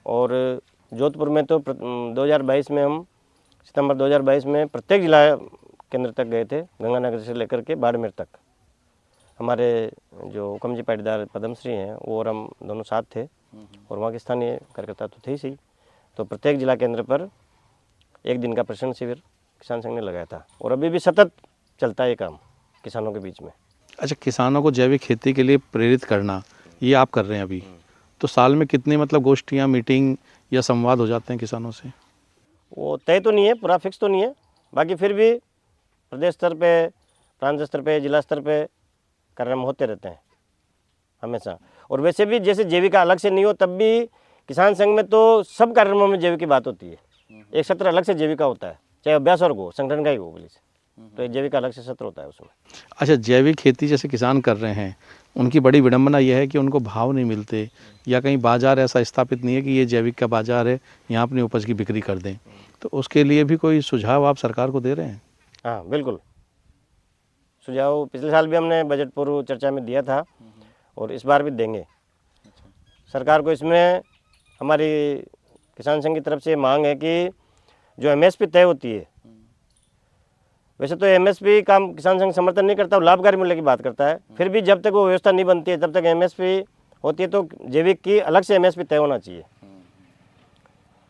और जोधपुर में तो 2022 में हम सितंबर 2022 में प्रत्येक जिला केंद्र तक गए थे, गंगानगर से लेकर के बाड़मेर तक। हमारे जो हुक्म जी पाटीदार पद्मश्री हैं वो और हम दोनों साथ थे, और वहाँ के स्थानीय कार्यकर्ता तो थे ही सही। तो प्रत्येक जिला केंद्र पर 1 दिन का प्रशिक्षण शिविर किसान संघ ने लगाया था और अभी भी सतत चलता है ये काम किसानों के बीच में। अच्छा, किसानों को जैविक खेती के लिए प्रेरित करना, ये आप कर रहे हैं अभी। तो साल में कितनी मतलब गोष्ठियाँ, मीटिंग या संवाद हो जाते हैं किसानों से? वो तय तो नहीं है, पूरा फिक्स तो नहीं है, बाकी फिर भी प्रदेश स्तर पे, प्रांत स्तर पे, जिला स्तर पे कार्यक्रम होते रहते हैं हमेशा। और वैसे भी जैसे जैविका अलग से नहीं हो, तब भी किसान संघ में तो सब कार्यक्रमों में जैविक की बात होती है। एक सत्र अलग से जैविका होता है, चाहे अभ्यास वर्ग हो, संगठन का ही हो बोली से, तो एक जैविक अलग से सत्र होता है उसमें। अच्छा, जैविक खेती जैसे किसान कर रहे हैं, उनकी बड़ी विडंबना यह है कि उनको भाव नहीं मिलते, या कहीं बाजार ऐसा स्थापित नहीं है कि ये जैविक का बाजार है, यहाँ अपनी उपज की बिक्री कर दें। तो उसके लिए भी कोई सुझाव आप सरकार को दे रहे हैं? हाँ बिल्कुल, सुझाव पिछले साल भी हमने बजट पूर्व चर्चा में दिया था और इस बार भी देंगे। सरकार को इसमें हमारी किसान संघ की तरफ से मांग है कि जो एमएसपी तय होती है, वैसे तो एमएसपी काम किसान संघ समर्थन नहीं करता, लाभकारी मूल्य की बात करता है, फिर भी जब तक वो व्यवस्था नहीं बनती है तब तक एमएसपी होती है, तो जैविक की अलग से एमएसपी तय होना चाहिए।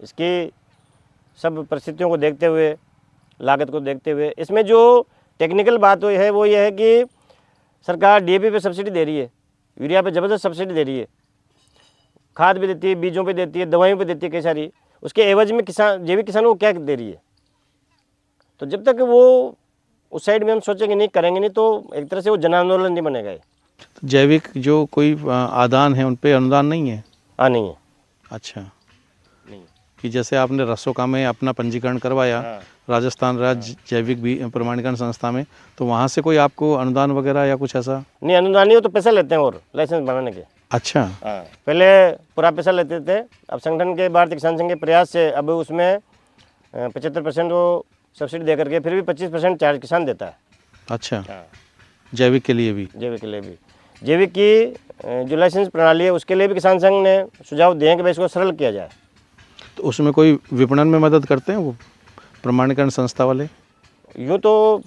इसकी सब परिस्थितियों को देखते हुए, लागत को देखते हुए, इसमें जो टेक्निकल बात है वो ये है कि सरकार डीएपी पे सब्सिडी दे रही है, यूरिया पे ज़बरदस्त सब्सिडी दे रही है, खाद भी देती है, बीजों पे देती है, दवाइयों पे देती है कई सारी, उसके एवज में किसान, जैविक किसानों को क्या दे रही है? तो जब तक वो उस साइड में हम सोचेंगे नहीं, करेंगे नहीं, तो एक तरह से वो जन आंदोलन नहीं बनेगा ये। तो जैविक जो कोई आदान है उन पे अनुदान नहीं है? हाँ नहीं है। अच्छा, नहीं कि जैसे आपने रसोका में अपना पंजीकरण करवाया, हाँ। राजस्थान राज्य जैविक प्रमाणीकरण संस्था में, तो वहाँ से कोई आपको अनुदान वगैरह या कुछ ऐसा? नहीं, अनुदान नहीं हो तो पैसा लेते हैं और लाइसेंस बनाने के। अच्छा, पहले पूरा पैसा लेते थे, अब संगठन के भारतीय किसान संघ के प्रयास से अब उसमें 75% वो सब्सिडी दे करके फिर भी 25% चार्ज किसान देता है। अच्छा, जैविक के लिए भी? जैविक के लिए भी, जैविक की जो लाइसेंस प्रणाली है उसके लिए भी किसान संघ ने सुझाव दिए हैं कि भाई इसको सरल किया जाए। तो उसमें कोई विपणन में मदद करते हैं वो प्रमाणीकरण संस्था वाले? यूँ तो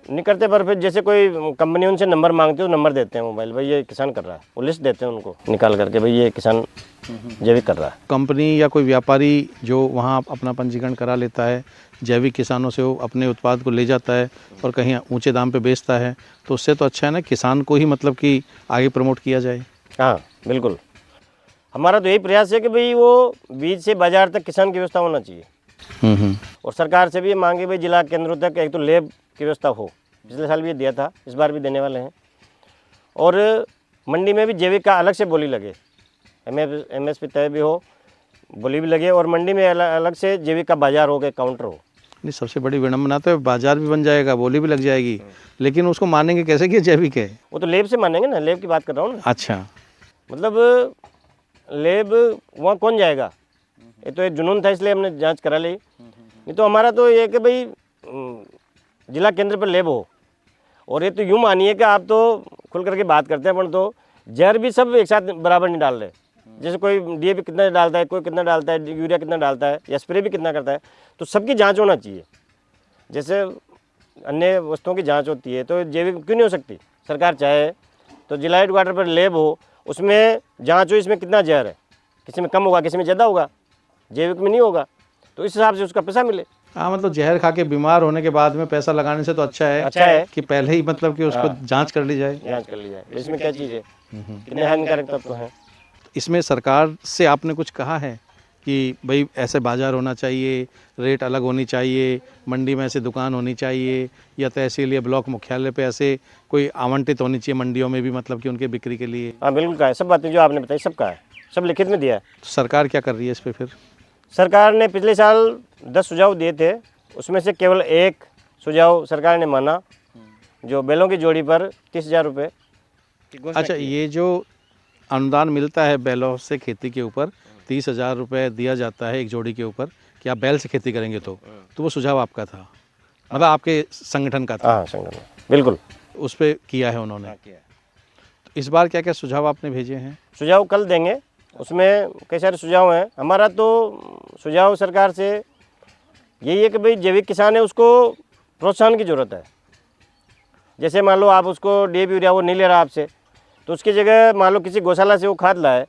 नहीं करते, पर फिर जैसे कोई कंपनी उनसे नंबर मांगती है तो नंबर देते हैं मोबाइल, भाई ये किसान कर रहा है, वो लिस्ट देते हैं उनको निकाल करके, भाई ये किसान जैविक कर रहा है। कंपनी या कोई व्यापारी जो वहाँ अपना पंजीकरण करा लेता है, जैविक किसानों से वो अपने उत्पाद को ले जाता है और कहीं ऊंचे दाम पे बेचता है, तो उससे तो अच्छा है ना किसान को ही मतलब कि आगे प्रमोट किया जाए। हाँ बिल्कुल, हमारा तो यही प्रयास है कि भाई वो बीज से बाजार तक किसान की व्यवस्था होना चाहिए। और सरकार से भी मांगे भाई जिला केंद्रों तक एक तो लेब की व्यवस्था हो, पिछले साल भी दिया था, इस बार भी देने वाले हैं। और मंडी में भी जैविक का अलग से बोली लगे, एमएसपी तय भी हो, बोली भी लगे, और मंडी में अलग से जैविक का बाजार हो, के काउंटर हो। नहीं, सबसे बड़ी विडंबना तो बाजार भी बन जाएगा, बोली भी लग जाएगी, लेकिन उसको मानेंगे कैसे कि जैविक है? वो तो लेब से मानेंगे ना, लेब की बात कर रहा हूँ ना। अच्छा, मतलब लेब वहाँ कौन जाएगा? ये तो एक जुनून था इसलिए हमने जांच करा ली, नहीं तो हमारा तो ये कि भाई जिला केंद्र पर लेब हो। और ये तो यूँ मानिए कि आप तो खुल करके बात करते हैं, पर तो जहर भी सब एक साथ बराबर नहीं डाल रहे। जैसे कोई डीएपी कितना डालता है, कोई कितना डालता है, यूरिया कितना डालता है, या स्प्रे भी कितना करता है, तो सबकी जांच होना चाहिए। जैसे अन्य वस्तुओं की जांच होती है तो जैविक क्यों नहीं हो सकती? सरकार चाहे तो जिला हेडक्वार्टर पर लेब हो, उसमें जांच हो इसमें कितना जहर है, किसी में कम होगा, किसी में ज़्यादा होगा, जैविक में नहीं होगा, तो इस हिसाब से उसका पैसा मिले। हाँ, मतलब जहर खा के बीमार होने के बाद में पैसा लगाने से तो अच्छा है कि पहले ही मतलब कि उसको जांच कर ली जाए। जांच कर ली जाए, इसमें क्या चीज़ है, कितने हानिकारक तत्व हैं। इसमें सरकार से आपने कुछ कहा है कि भाई ऐसे बाजार होना चाहिए, रेट अलग होनी चाहिए, मंडी में ऐसे दुकान होनी चाहिए, या तहसील या ब्लॉक मुख्यालय पे ऐसे कोई आवंटित होनी चाहिए मंडियों में भी, मतलब कि उनके बिक्री के लिए? हाँ बिल्कुल का है, सब बातें जो आपने बताई सब का है, सब लिखित में दिया है। तो सरकार क्या कर रही है इस पर फिर? सरकार ने पिछले साल 10 सुझाव दिए थे, उसमें से केवल एक सुझाव सरकार ने माना, जो बैलों की जोड़ी पर 30,000 रुपये। अच्छा, ये जो अनुदान मिलता है बैलों से खेती के ऊपर 30,000 रुपये दिया जाता है एक जोड़ी के ऊपर, कि आप बैल से खेती करेंगे तो वो सुझाव आपका था, मतलब आपके संगठन का था? हाँ संगठन, बिल्कुल उस पर किया है उन्होंने। तो इस बार क्या क्या सुझाव आपने भेजे हैं? सुझाव कल देंगे, उसमें कई सारे सुझाव हैं। हमारा तो सुझाव सरकार से यही है कि भाई जैविक किसान है उसको प्रोत्साहन की ज़रूरत है। जैसे मान लो आप उसको डीएपी यूरिया वो नहीं ले रहा आपसे, तो उसकी जगह मान लो किसी गौशाला से वो खाद लाए,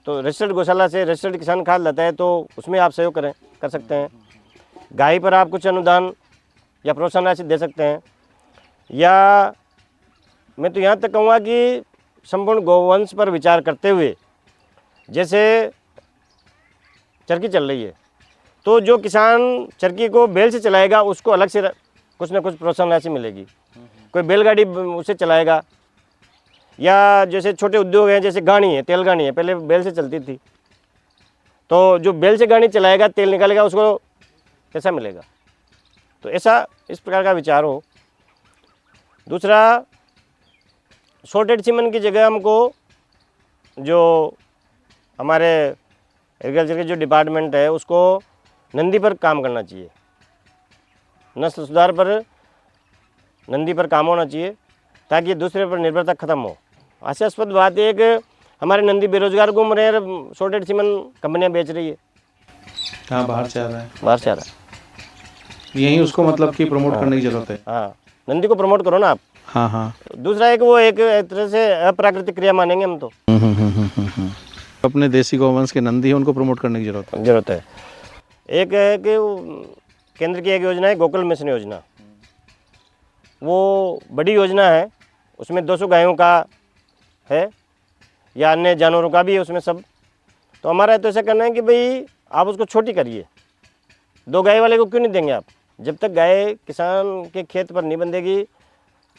तो रजिस्टर्ड गौशाला से रजिस्टर्ड किसान खाद लाता है, तो उसमें आप सहयोग कर सकते हैं। गाय पर आप कुछ अनुदान या प्रोत्साहन राशि दे सकते हैं, या मैं तो यहाँ तक कहूँगा कि संपूर्ण गौवंश पर विचार करते हुए, जैसे चरखी चल रही है तो जो किसान चरखी को बैल से चलाएगा उसको अलग से कुछ ना कुछ प्रोत्साहन राशि मिलेगी। कोई बैलगाड़ी उसे चलाएगा, या जैसे छोटे उद्योग हैं, जैसे गाड़ी है, तेल गाड़ी है, पहले बैल से चलती थी, तो जो बैल से गाड़ी चलाएगा, तेल निकालेगा, उसको पैसा मिलेगा। तो ऐसा इस प्रकार का विचार हो। दूसरा, सॉर्टेड सीमेंट की जगह हमको जो हमारे एग्रीकल्चर के जो डिपार्टमेंट है उसको नंदी पर काम करना चाहिए, नस्ल सुधार पर नंदी पर काम होना चाहिए, ताकि दूसरे पर निर्भरता खत्म हो। हास्यास्पद बात है कि हमारे नंदी बेरोजगार घूम रहे हैं, सॉर्टेड सीमेंट कंपनियां बेच रही है। हाँ, बाहर से आ रहा है, बाहर से आ रहा है। यही उसको मतलब कि प्रमोट करने की जरूरत है। हाँ, नंदी को प्रमोट करो ना आप। हाँ हाँ। दूसरा एक वो एक तरह से अप्राकृतिक क्रिया मानेंगे हम तो। अपने देसी गौवंश के नंदी है उनको प्रमोट करने की जरूरत है। एक है कि केंद्र की एक योजना है गोकुल मिशन योजना, वो बड़ी योजना है, उसमें 200 गायों का है या अन्य जानवरों का भी है उसमें सब। तो हमारा तो ऐसा करना है कि भाई आप उसको छोटी करिए, 2 गाय वाले को क्यों नहीं देंगे आप? जब तक गाय किसान के खेत पर नहीं बंधेगी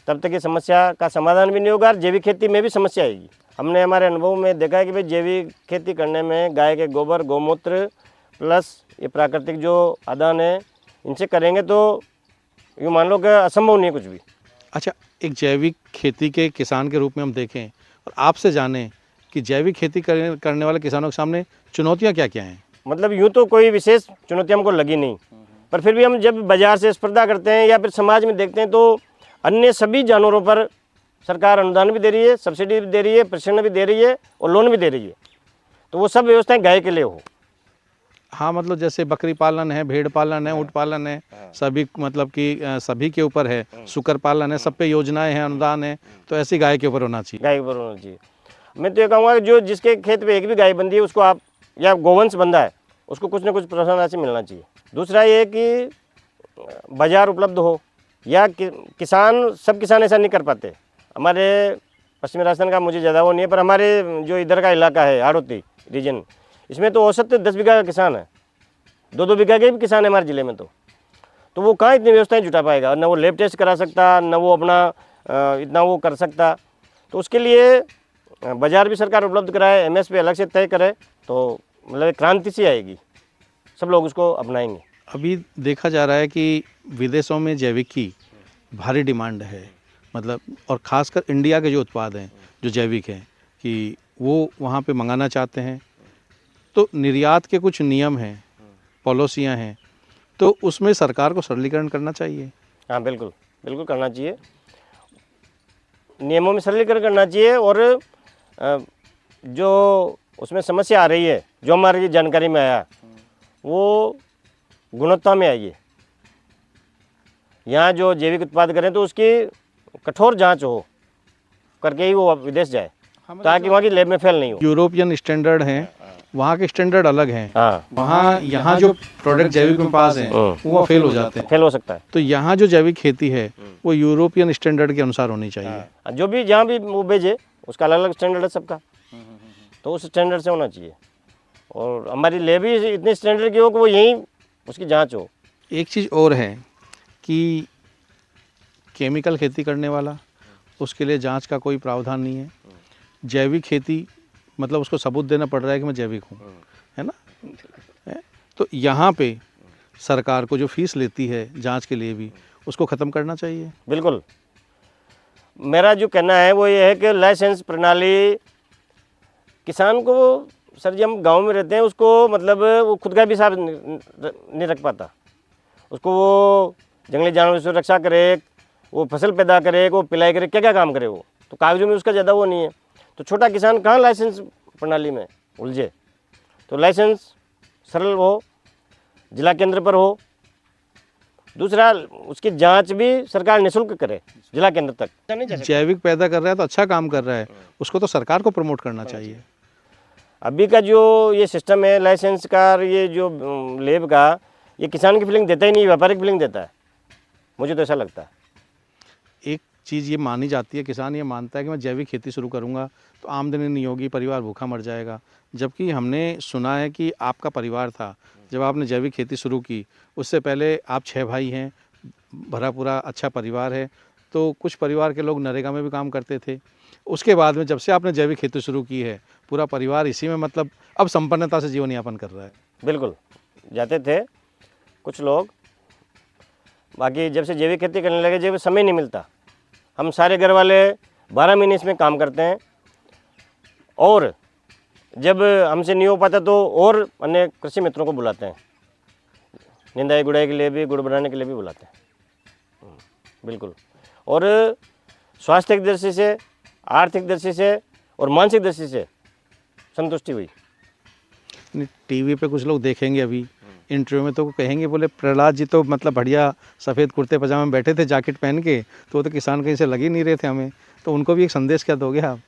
तब तक ये समस्या का समाधान भी नहीं होगा, और जैविक खेती में भी समस्या आएगी। हमने हमारे अनुभव में देखा है कि भाई जैविक खेती करने में गाय के गोबर, गौमूत्र प्लस ये प्राकृतिक जो आदान है, इनसे करेंगे तो यूँ मान लो कि असंभव नहीं है कुछ भी। अच्छा, एक जैविक खेती के किसान के रूप में हम देखें और आपसे जानें कि जैविक खेती करने वाले किसानों के सामने चुनौतियाँ क्या क्या हैं? मतलब यूँ तो कोई विशेष चुनौती हमको लगी नहीं, पर फिर भी हम जब बाज़ार से स्पर्धा करते हैं या फिर समाज में देखते हैं तो अन्य सभी जानवरों पर सरकार अनुदान भी दे रही है, सब्सिडी भी दे रही है, प्रशिक्षण भी दे रही है और लोन भी दे रही है। तो वो सब व्यवस्थाएं गाय के लिए हो। हाँ, मतलब जैसे बकरी पालन है, भेड़ पालन है, ऊँट पालन है, सभी मतलब कि सभी के ऊपर है, सुकर पालन है, सब पे योजनाएं हैं, अनुदान है, तो ऐसी गाय के ऊपर होना चाहिए। गाय के ऊपर होना चाहिए। मैं तो ये कहूँगा कि जो जिसके खेत पे एक भी गाय बंधी है उसको आप, या गौवंश बंधा है, उसको कुछ ना कुछ प्रोत्साहन राशि मिलना चाहिए। दूसरा ये कि बाजार उपलब्ध हो, या किसान, सब किसान ऐसा नहीं कर पाते। हमारे पश्चिमी राजस्थान का मुझे ज़्यादा वो नहीं है, पर हमारे जो इधर का इलाका है हाड़ौती रीजन, इसमें तो औसत 10 बीघा का किसान है, 2-2 बीघा के भी किसान है हमारे ज़िले में। तो वो कहाँ इतनी व्यवस्थाएं जुटा पाएगा? न वो लैब टेस्ट करा सकता, न वो अपना इतना वो कर सकता। तो उसके लिए बाज़ार भी सरकार उपलब्ध कराए, MSP अलग से तय करे, तो मतलब एक क्रांति सी आएगी, सब लोग उसको अपनाएंगे। अभी देखा जा रहा है कि विदेशों में जैविक की भारी डिमांड है, मतलब, और ख़ासकर इंडिया के जो उत्पाद हैं जो जैविक हैं कि वो वहाँ पे मंगाना चाहते हैं, तो निर्यात के कुछ नियम हैं, पॉलिसियाँ हैं, तो उसमें सरकार को सरलीकरण करना चाहिए। हाँ, बिल्कुल बिल्कुल करना चाहिए, नियमों में सरलीकरण करना चाहिए। और जो उसमें समस्या आ रही है, जो हमारी जानकारी में आया, वो गुणवत्ता में आई है। यहाँ जो जैविक उत्पाद करें तो उसकी कठोर जांच हो करके ही वो विदेश जाए, ताकि वहाँ की लैब में फेल नहीं हो। यूरोपियन स्टैंडर्ड हैं, वहाँ के स्टैंडर्ड अलग हैं। हाँ, वहाँ यहाँ जो प्रोडक्ट जैविक में पास हैं वो फेल हो जाते हैं, फेल हो सकता है। तो यहाँ जो जैविक खेती है वो यूरोपियन स्टैंडर्ड के अनुसार होनी चाहिए। जो भी जहाँ भी वो भेजे उसका अलग अलग स्टैंडर्ड है सबका, तो उस स्टैंडर्ड से होना चाहिए। और हमारी लैब भी इतने स्टैंडर्ड की हो कि वो यहीं उसकी जांच हो। एक चीज़ और है कि केमिकल खेती करने वाला, उसके लिए जांच का कोई प्रावधान नहीं है। जैविक खेती मतलब उसको सबूत देना पड़ रहा है कि मैं जैविक हूँ, है ना? तो यहाँ पे सरकार को जो फीस लेती है जांच के लिए भी, उसको ख़त्म करना चाहिए। बिल्कुल, मेरा जो कहना है वो ये है कि लाइसेंस प्रणाली किसान को, सर जी हम गांव में रहते हैं, उसको मतलब वो खुद का भी हिसाब नहीं रख पाता। उसको वो जंगली जानवरों से रक्षा करे, वो फसल पैदा करे, वो पिलाई करे, क्या क्या काम करे, वो तो कागजों में उसका ज़्यादा वो नहीं है। तो छोटा किसान कहाँ लाइसेंस प्रणाली में उलझे? तो लाइसेंस सरल हो, जिला केंद्र पर हो। दूसरा, उसकी जांच भी सरकार निःशुल्क करे जिला केंद्र तक। जैविक पैदा कर रहा है तो अच्छा काम कर रहा है, उसको तो सरकार को प्रमोट करना चाहिए। अभी का जो ये सिस्टम है लाइसेंस का, ये जो लेब का, ये किसान की फीलिंग देता ही नहीं, व्यापारिक फीलिंग देता है, मुझे तो ऐसा लगता है। एक चीज़ ये मानी जाती है, किसान ये मानता है कि मैं जैविक खेती शुरू करूँगा तो आमदनी नहीं होगी, परिवार भूखा मर जाएगा। जबकि हमने सुना है कि आपका परिवार था, जब आपने जैविक खेती शुरू की उससे पहले आप 6 भाई हैं, भरा पूरा अच्छा परिवार है। तो कुछ परिवार के लोग नरेगा में भी काम करते थे। उसके बाद में जब से आपने जैविक खेती शुरू की है, पूरा परिवार इसी में मतलब अब संपन्नता से जीवन यापन कर रहा है। बिल्कुल, जाते थे कुछ लोग, बाकी जब से जैविक खेती करने लगे, जब समय नहीं मिलता, हम सारे घर वाले 12 महीने इसमें काम करते हैं, और जब हमसे नहीं हो पाता तो और अन्य कृषि मित्रों को बुलाते हैं, निंदाई गुड़ाई के लिए भी, गुड़ बनाने के लिए भी बुलाते हैं। बिल्कुल, और स्वास्थ्य की दृष्टि से, आर्थिक दृष्टि से और मानसिक दृष्टि से संतुष्टि हुई। टीवी पे कुछ लोग देखेंगे अभी इंटरव्यू में तो कहेंगे, बोले प्रहलाद जी तो मतलब बढ़िया सफ़ेद कुर्ते पजामे में बैठे थे जैकेट पहन के, तो वो तो किसान कहीं से लग ही नहीं रहे थे हमें। तो उनको भी एक संदेश क्या दोगे आप?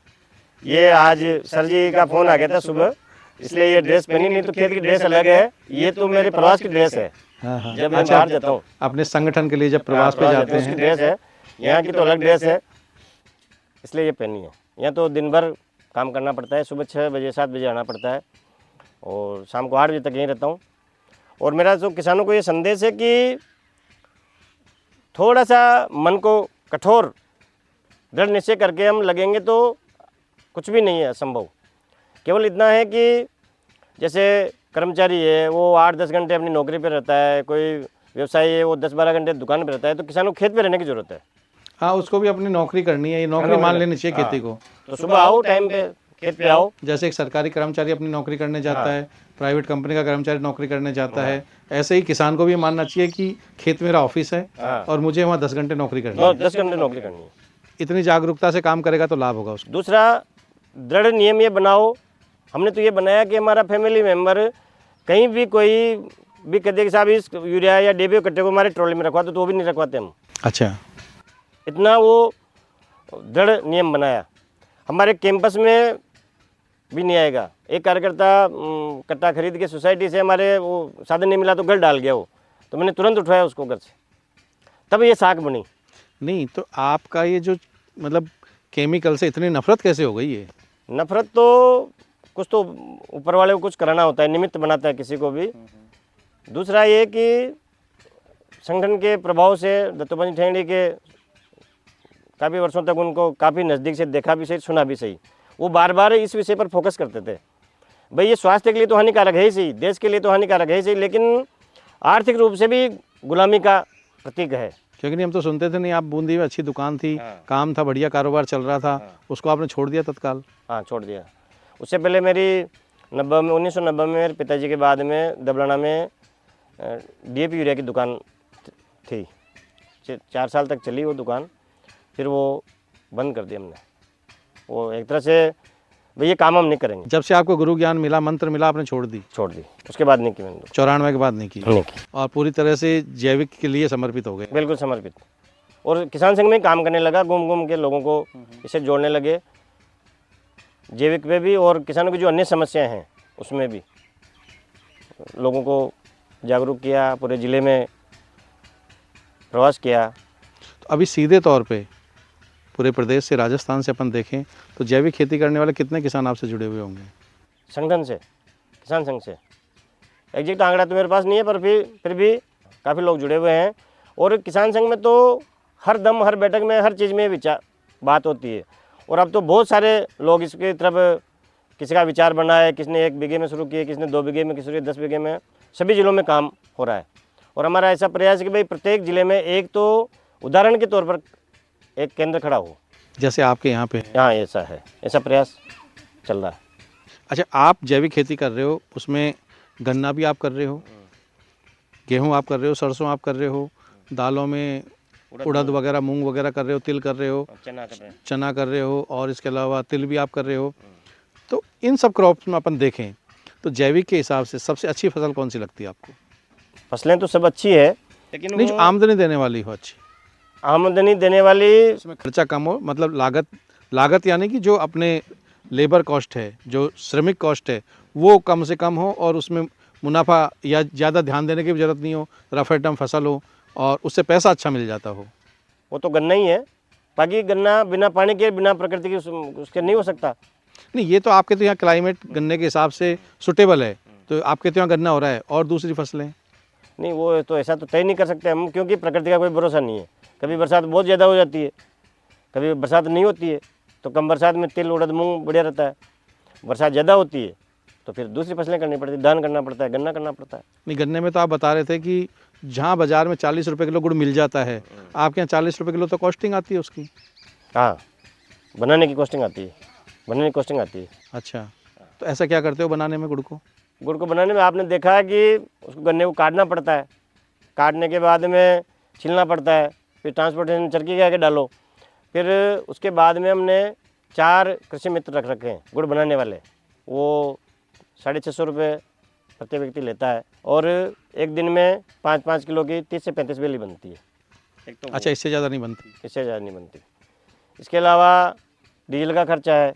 ये आज सर जी का फ़ोन आ गया था सुबह, इसलिए ये ड्रेस पहनी, नहीं तो खेत की ड्रेस अलग है, ये तो मेरे प्रवास की ड्रेस है। हाँ हाँ, जब मैं बाहर जाता हूँ अपने संगठन के लिए जब प्रवास पे जाते उसकी हैं। ड्रेस है, यहाँ की तो अलग ड्रेस है, इसलिए ये पहनी है। यहाँ तो दिन भर काम करना पड़ता है, सुबह 6 बजे 7 बजे आना पड़ता है और शाम को 8 बजे तक यहीं रहता हूँ। और मेरा जो किसानों को ये संदेश है कि थोड़ा सा मन को कठोर दृढ़ निश्चय करके हम लगेंगे तो कुछ भी नहीं है असंभव। केवल इतना है कि जैसे कर्मचारी है वो 8-10 घंटे अपनी नौकरी पर रहता है, कोई व्यवसायी है वो 10-12 घंटे दुकान पर रहता है, तो किसानों को खेत पे रहने की ज़रूरत है। हाँ, उसको भी अपनी नौकरी करनी है, ये नौकरी मान लेनी चाहिए खेती को। तो सुबह आओ, टाइम पे खेत पे आओ। जैसे एक सरकारी कर्मचारी अपनी नौकरी करने जाता है, प्राइवेट कंपनी का कर्मचारी नौकरी करने जाता है, ऐसे ही किसान को भी मानना चाहिए कि खेत मेरा ऑफिस है और मुझे वहाँ 10 घंटे नौकरी करनी है। 10 घंटे नौकरी करनी है। इतनी जागरूकता से काम करेगा तो लाभ होगा उसको। दूसरा दृढ़ नियम ये बनाओ, हमने तो ये बनाया कि हमारा फैमिली मेम्बर कहीं भी कोई भी कहते कि साहब इस यूरिया या DAP कट्टे को हमारे ट्रॉली में रखवा दो, तो वो भी नहीं रखवाते हम। अच्छा, इतना वो दृढ़ नियम बनाया। हमारे कैंपस में भी नहीं आएगा। एक कार्यकर्ता कट्टा खरीद के सोसाइटी से, हमारे वो साधन नहीं मिला तो घर डाल गया वो, तो मैंने तुरंत उठाया उसको घर से, तब ये साख बनी। नहीं तो आपका ये जो मतलब केमिकल से इतनी नफरत कैसे हो गई है? नफरत तो कुछ तो ऊपर वाले को कुछ कराना होता है, निमित्त बनाता है किसी को भी। दूसरा ये कि संगठन के प्रभाव से दत्तोपंत ठेंगड़ी के काफ़ी वर्षों तक उनको काफ़ी नज़दीक से देखा भी सही, सुना भी सही, वो बार बार इस विषय पर फोकस करते थे। भाई ये स्वास्थ्य के लिए तो हानिकारक है ही सही, देश के लिए तो हानिकारक है ही सही, लेकिन आर्थिक रूप से भी गुलामी का प्रतीक है। क्योंकि नहीं हम तो सुनते थे नहीं, आप बूंदी में अच्छी दुकान थी, काम था, बढ़िया कारोबार चल रहा था, उसको आपने छोड़ दिया तत्काल? हाँ, छोड़ दिया। उससे पहले मेरी 1990 में मेरे पिताजी के बाद में दबलाना में DAP यूरिया की दुकान थी। 4 साल तक चली वो दुकान, फिर वो बंद कर दिया हमने। वो एक तरह से भाई ये काम हम नहीं करेंगे। जब से आपको गुरु ज्ञान मिला, मंत्र मिला, आपने छोड़ दी? छोड़ दी, उसके बाद नहीं की मैंने। 94 के बाद नहीं की? नहीं की। और पूरी तरह से जैविक के लिए समर्पित हो गए? बिल्कुल समर्पित। और किसान संघ में काम करने लगा, घूम घूम के लोगों को इसे जोड़ने लगे, जैविक पे भी और किसानों की जो अन्य समस्याएं हैं उसमें भी लोगों को जागरूक किया, पूरे ज़िले में प्रवास किया। तो अभी सीधे तौर पे पूरे प्रदेश से, राजस्थान से अपन देखें तो जैविक खेती करने वाले कितने किसान आपसे जुड़े हुए होंगे? संगठन से, किसान संघ से एग्जैक्ट आंकड़ा तो मेरे पास नहीं है, पर फिर भी काफ़ी लोग जुड़े हुए हैं। और किसान संघ में तो हर दम, हर बैठक में, हर चीज़ में विचार बात होती है। और अब तो बहुत सारे लोग इसकी तरफ, किसी का विचार बना है, किसने 1 बीघे में शुरू किए, किसने 2 बीघे में, किसी ने 10 बीघे में, सभी ज़िलों में काम हो रहा है। और हमारा ऐसा प्रयास है कि भाई प्रत्येक ज़िले में एक तो उदाहरण के तौर पर एक केंद्र खड़ा हो, जैसे आपके यहाँ पे है। यहाँ ऐसा है, ऐसा प्रयास चल रहा है। अच्छा, आप जैविक खेती कर रहे हो, उसमें गन्ना भी आप कर रहे हो, गेहूँ आप कर रहे हो, सरसों आप कर रहे हो, दालों में उड़द वगैरह, मूंग वगैरह कर रहे हो, तिल कर रहे हो, चना कर रहे हो, और इसके अलावा तिल भी आप कर रहे हो। तो इन सब क्रॉप्स में अपन देखें तो जैविक के हिसाब से सबसे अच्छी फसल कौन सी लगती है आपको? फसलें तो सब अच्छी है, लेकिन नहीं, जो आमदनी देने वाली हो अच्छी, आमदनी देने वाली, उसमें खर्चा कम हो, मतलब लागत यानी कि जो अपने लेबर कॉस्ट है, जो श्रमिक कॉस्ट है, वो कम से कम हो और उसमें मुनाफा या ज़्यादा ध्यान देने की भी ज़रूरत नहीं हो, रफ एंड टफ फसल हो और उससे पैसा अच्छा मिल जाता हो? वो तो गन्ना ही है, बाकी गन्ना बिना पानी के, बिना प्रकृति के उसके नहीं हो सकता। नहीं, ये तो आपके तो यहाँ क्लाइमेट गन्ने के हिसाब से सुटेबल है, तो आपके तो यहाँ गन्ना हो रहा है और दूसरी फसलें? नहीं, वो तो ऐसा तो तय नहीं कर सकते हम, क्योंकि प्रकृति का कोई भरोसा नहीं है। कभी बरसात बहुत ज़्यादा हो जाती है, कभी बरसात नहीं होती है, तो कम बरसात में तिल, उड़द, मूंग बढ़िया रहता है। बरसात ज़्यादा होती है तो फिर दूसरी फसलें करनी पड़ती है, धान करना पड़ता है, गन्ना करना पड़ता है। नहीं, गन्ने में तो आप बता रहे थे कि जहाँ बाज़ार में 40 रुपये किलो गुड़ मिल जाता है, आपके यहाँ 40 रुपये किलो तो कॉस्टिंग आती है उसकी? हाँ, बनाने की कॉस्टिंग आती है, बनाने की कॉस्टिंग आती है। अच्छा, तो ऐसा क्या करते हो बनाने में गुड़ को? गुड़ को बनाने में आपने देखा है कि उसको गन्ने को काटना पड़ता है, काटने के बाद में छीलना पड़ता है, फिर ट्रांसपोर्टेशन चरखी के आगे डालो, फिर उसके बाद में हमने 4 कृषि मित्र रख रखे हैं गुड़ बनाने वाले। वो 650 रुपये प्रति व्यक्ति लेता है और एक दिन में 5-5 किलो की 30 से 35 बेली बनती है। एक तो अच्छा, इससे ज़्यादा नहीं बनती? इससे ज़्यादा नहीं बनती। इसके अलावा डीजल का खर्चा है।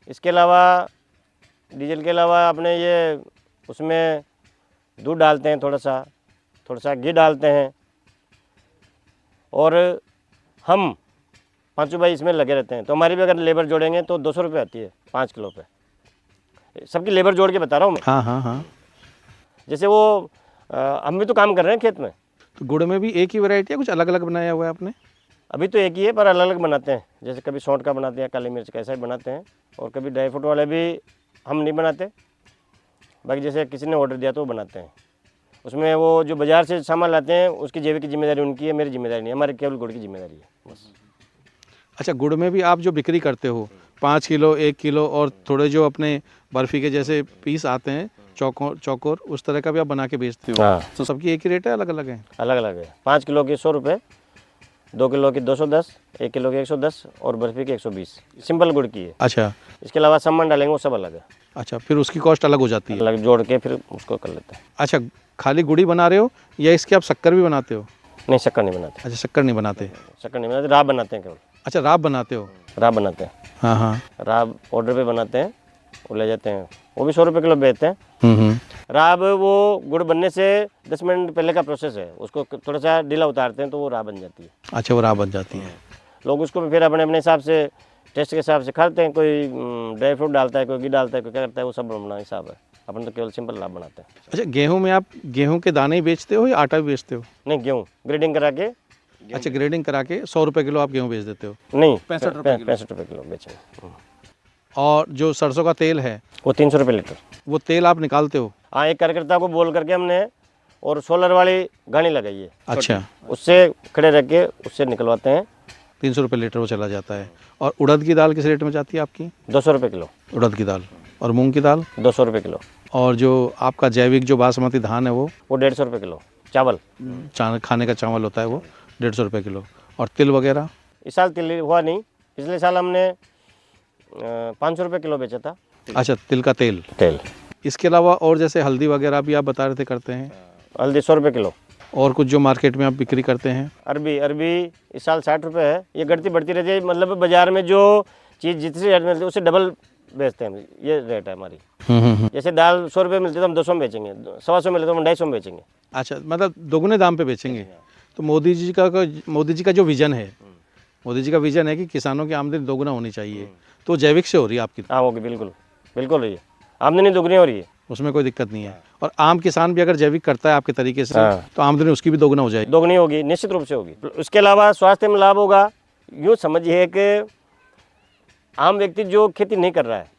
इसके अलावा डीजल के अलावा अपने ये उसमें दूध डालते हैं, थोड़ा सा घी डालते हैं, और हम पाँचों भाई इसमें लगे रहते हैं। तो हमारी भी अगर लेबर जोड़ेंगे तो 200 रुपये आती है 5 किलो पे। सबकी लेबर जोड़ के बता रहा हूँ मैं। हाँ हाँ हाँ। जैसे वो हम भी तो काम कर रहे हैं खेत में। तो गुड़ में भी एक ही वैरायटी है, कुछ अलग अलग बनाया हुआ है आपने? अभी तो एक ही है, पर अलग अलग बनाते हैं। जैसे कभी सौंठ का बनाते हैं, काली मिर्च का, ऐसा ही बनाते हैं। और कभी ड्राई फ्रूट वाले भी हम नहीं बनाते, बाकी जैसे किसी ने ऑर्डर दिया तो वो बनाते हैं। उसमें वो जो बाज़ार से सामान लाते हैं उसकी जैविक की जिम्मेदारी उनकी है, मेरी जिम्मेदारी नहीं है, हमारी केवल गुड़ की जिम्मेदारी है बस। अच्छा, गुड़ में भी आप जो बिक्री करते हो 5 किलो, 1 किलो और थोड़े जो अपने बर्फ़ी के जैसे पीस आते हैं चौकोर, उस तरह का भी आप बना के बेचते हो? हाँ, तो सबकी एक ही रेट है, अलग अलग है? अलग अलग है। 5 किलो की 100 रुपये, 2 किलो की 210, 1 किलो की 110 और बर्फ़ी की 120 सिंपल गुड़ की है। अच्छा इसके अलावा सामान डालेंगे वो सब अलग है, अच्छा, फिर उसकी कॉस्ट अलग हो जाती है? अलग जोड़ के फिर उसको कर लेते हैं। अच्छा, खाली गुड़ी बना रहे हो या इसके आप शक्कर भी बनाते हो? नहीं, शक्कर नहीं बनाते, अच्छा, शक्कर नहीं बनाते। शक्कर नहीं बनाते, राब बनाते हैं केवल। अच्छा, राब बनाते हो? राब बनाते हैं, हाँ हाँ। राब ऑर्डर पे बनाते हैं, वो ले जाते हैं, वो भी 100 रुपये किलो बेचते हैं। हम्म। राब वो गुड़ बनने से 10 मिनट पहले का प्रोसेस है, उसको थोड़ा सा ढीला उतारते हैं तो वो राब बन जाती है। अच्छा, वो राब बन जाती है। लोग उसको फिर अपने अपने हिसाब से, टेस्ट के हिसाब से खाते हैं। कोई ड्राई फ्रूट डालता है, कोई घी डालता है, कोई क्या करता है, वो सब अपना हिसाब है। अपन तो केवल सिंपल राब बनाते हैं। अच्छा, गेहूं में आप गेहूं के दाने ही बेचते हो या आटा भी बेचते हो? नहीं, गेहूँ ग्रेडिंग करा के। अच्छा, ग्रेडिंग करा के 100 रुपये किलो आप गेहूं बेच देते हो? नहीं, 65 रुपये 65 रुपये किलो बेचेंगे। और जो सरसों का तेल है वो 300 रुपये लीटर। वो तेल आप निकालते हो? हाँ, एक कार्यकर्ता को बोल करके हमने और सोलर वाली गाड़ी लगाई है, अच्छा, उससे खड़े रह के उससे निकलवाते हैं। 300 रुपये लीटर वो चला जाता है। और उड़द की दाल किस रेट में जाती है आपकी? 200 रुपये किलो उड़द की दाल। और मूंग की दाल? 200 रुपये किलो। और जो आपका जैविक जो बासमती धान है वो? वो 150 रुपये किलो। चावल खाने का चावल होता है वो 150 रुपये किलो। और तिल वगैरह? इस साल तिल हुआ नहीं, पिछले साल हमने 500 रुपये किलो बेचा था। अच्छा, तिल का तेल। इसके अलावा और जैसे हल्दी वगैरह भी आप बता रहे थे करते हैं? हल्दी 100 रुपये किलो। और कुछ जो मार्केट में आप बिक्री करते हैं? अरबी इस साल 60 रुपये है। ये घटती बढ़ती रहती है, मतलब बाजार में जो चीज़ जितनी रेट मिलती है उससे डबल बेचते हैं, ये रेट है हमारी। जैसे दाल 100 रुपये मिलती है तो हम 200 में बेचेंगे, 125 मिलते तो हम 250 में बेचेंगे। अच्छा, मतलब दोगुने दाम पे बेचेंगे। तो मोदी जी का जो विज़न है, मोदी जी का विज़न है कि किसानों की आमदनी दोगुना होनी चाहिए, तो जैविक से हो रही है आपकी? हाँ, होगी, बिल्कुल बिल्कुल रही है, आमदनी दोगुनी हो रही है, उसमें कोई दिक्कत नहीं है। और आम किसान भी अगर जैविक करता है आपके तरीके से हाँ, तो आमदनी उसकी भी दोगुना हो जाएगी? दोगुनी होगी, निश्चित रूप से होगी। उसके अलावा स्वास्थ्य में लाभ होगा। यूँ समझिए कि आम व्यक्ति जो खेती नहीं कर रहा है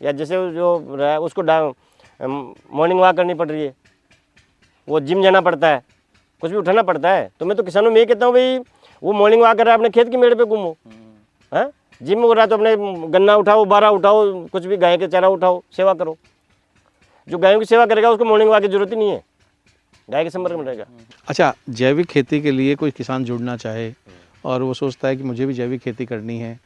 या जैसे जो रहा है उसको मॉर्निंग वॉक करनी पड़ रही है, वो जिम जाना पड़ता है, कुछ भी उठाना पड़ता है, तो मैं तो किसानों में ये कहता हूँ भाई वो मॉर्निंग वॉक कर रहा है, अपने खेत की मेड़ पे घूमो। हाँ, जिम में हो रहा है तो अपने गन्ना उठाओ, बारह उठाओ, कुछ भी गाय के चारा उठाओ, सेवा करो। जो गायों की सेवा करेगा उसको मॉर्निंग वॉक की जरूरत ही नहीं है, गाय के संपर्क में रहेगा। अच्छा, जैविक खेती के लिए कोई किसान जुड़ना चाहे और वो सोचता है कि मुझे भी जैविक खेती करनी है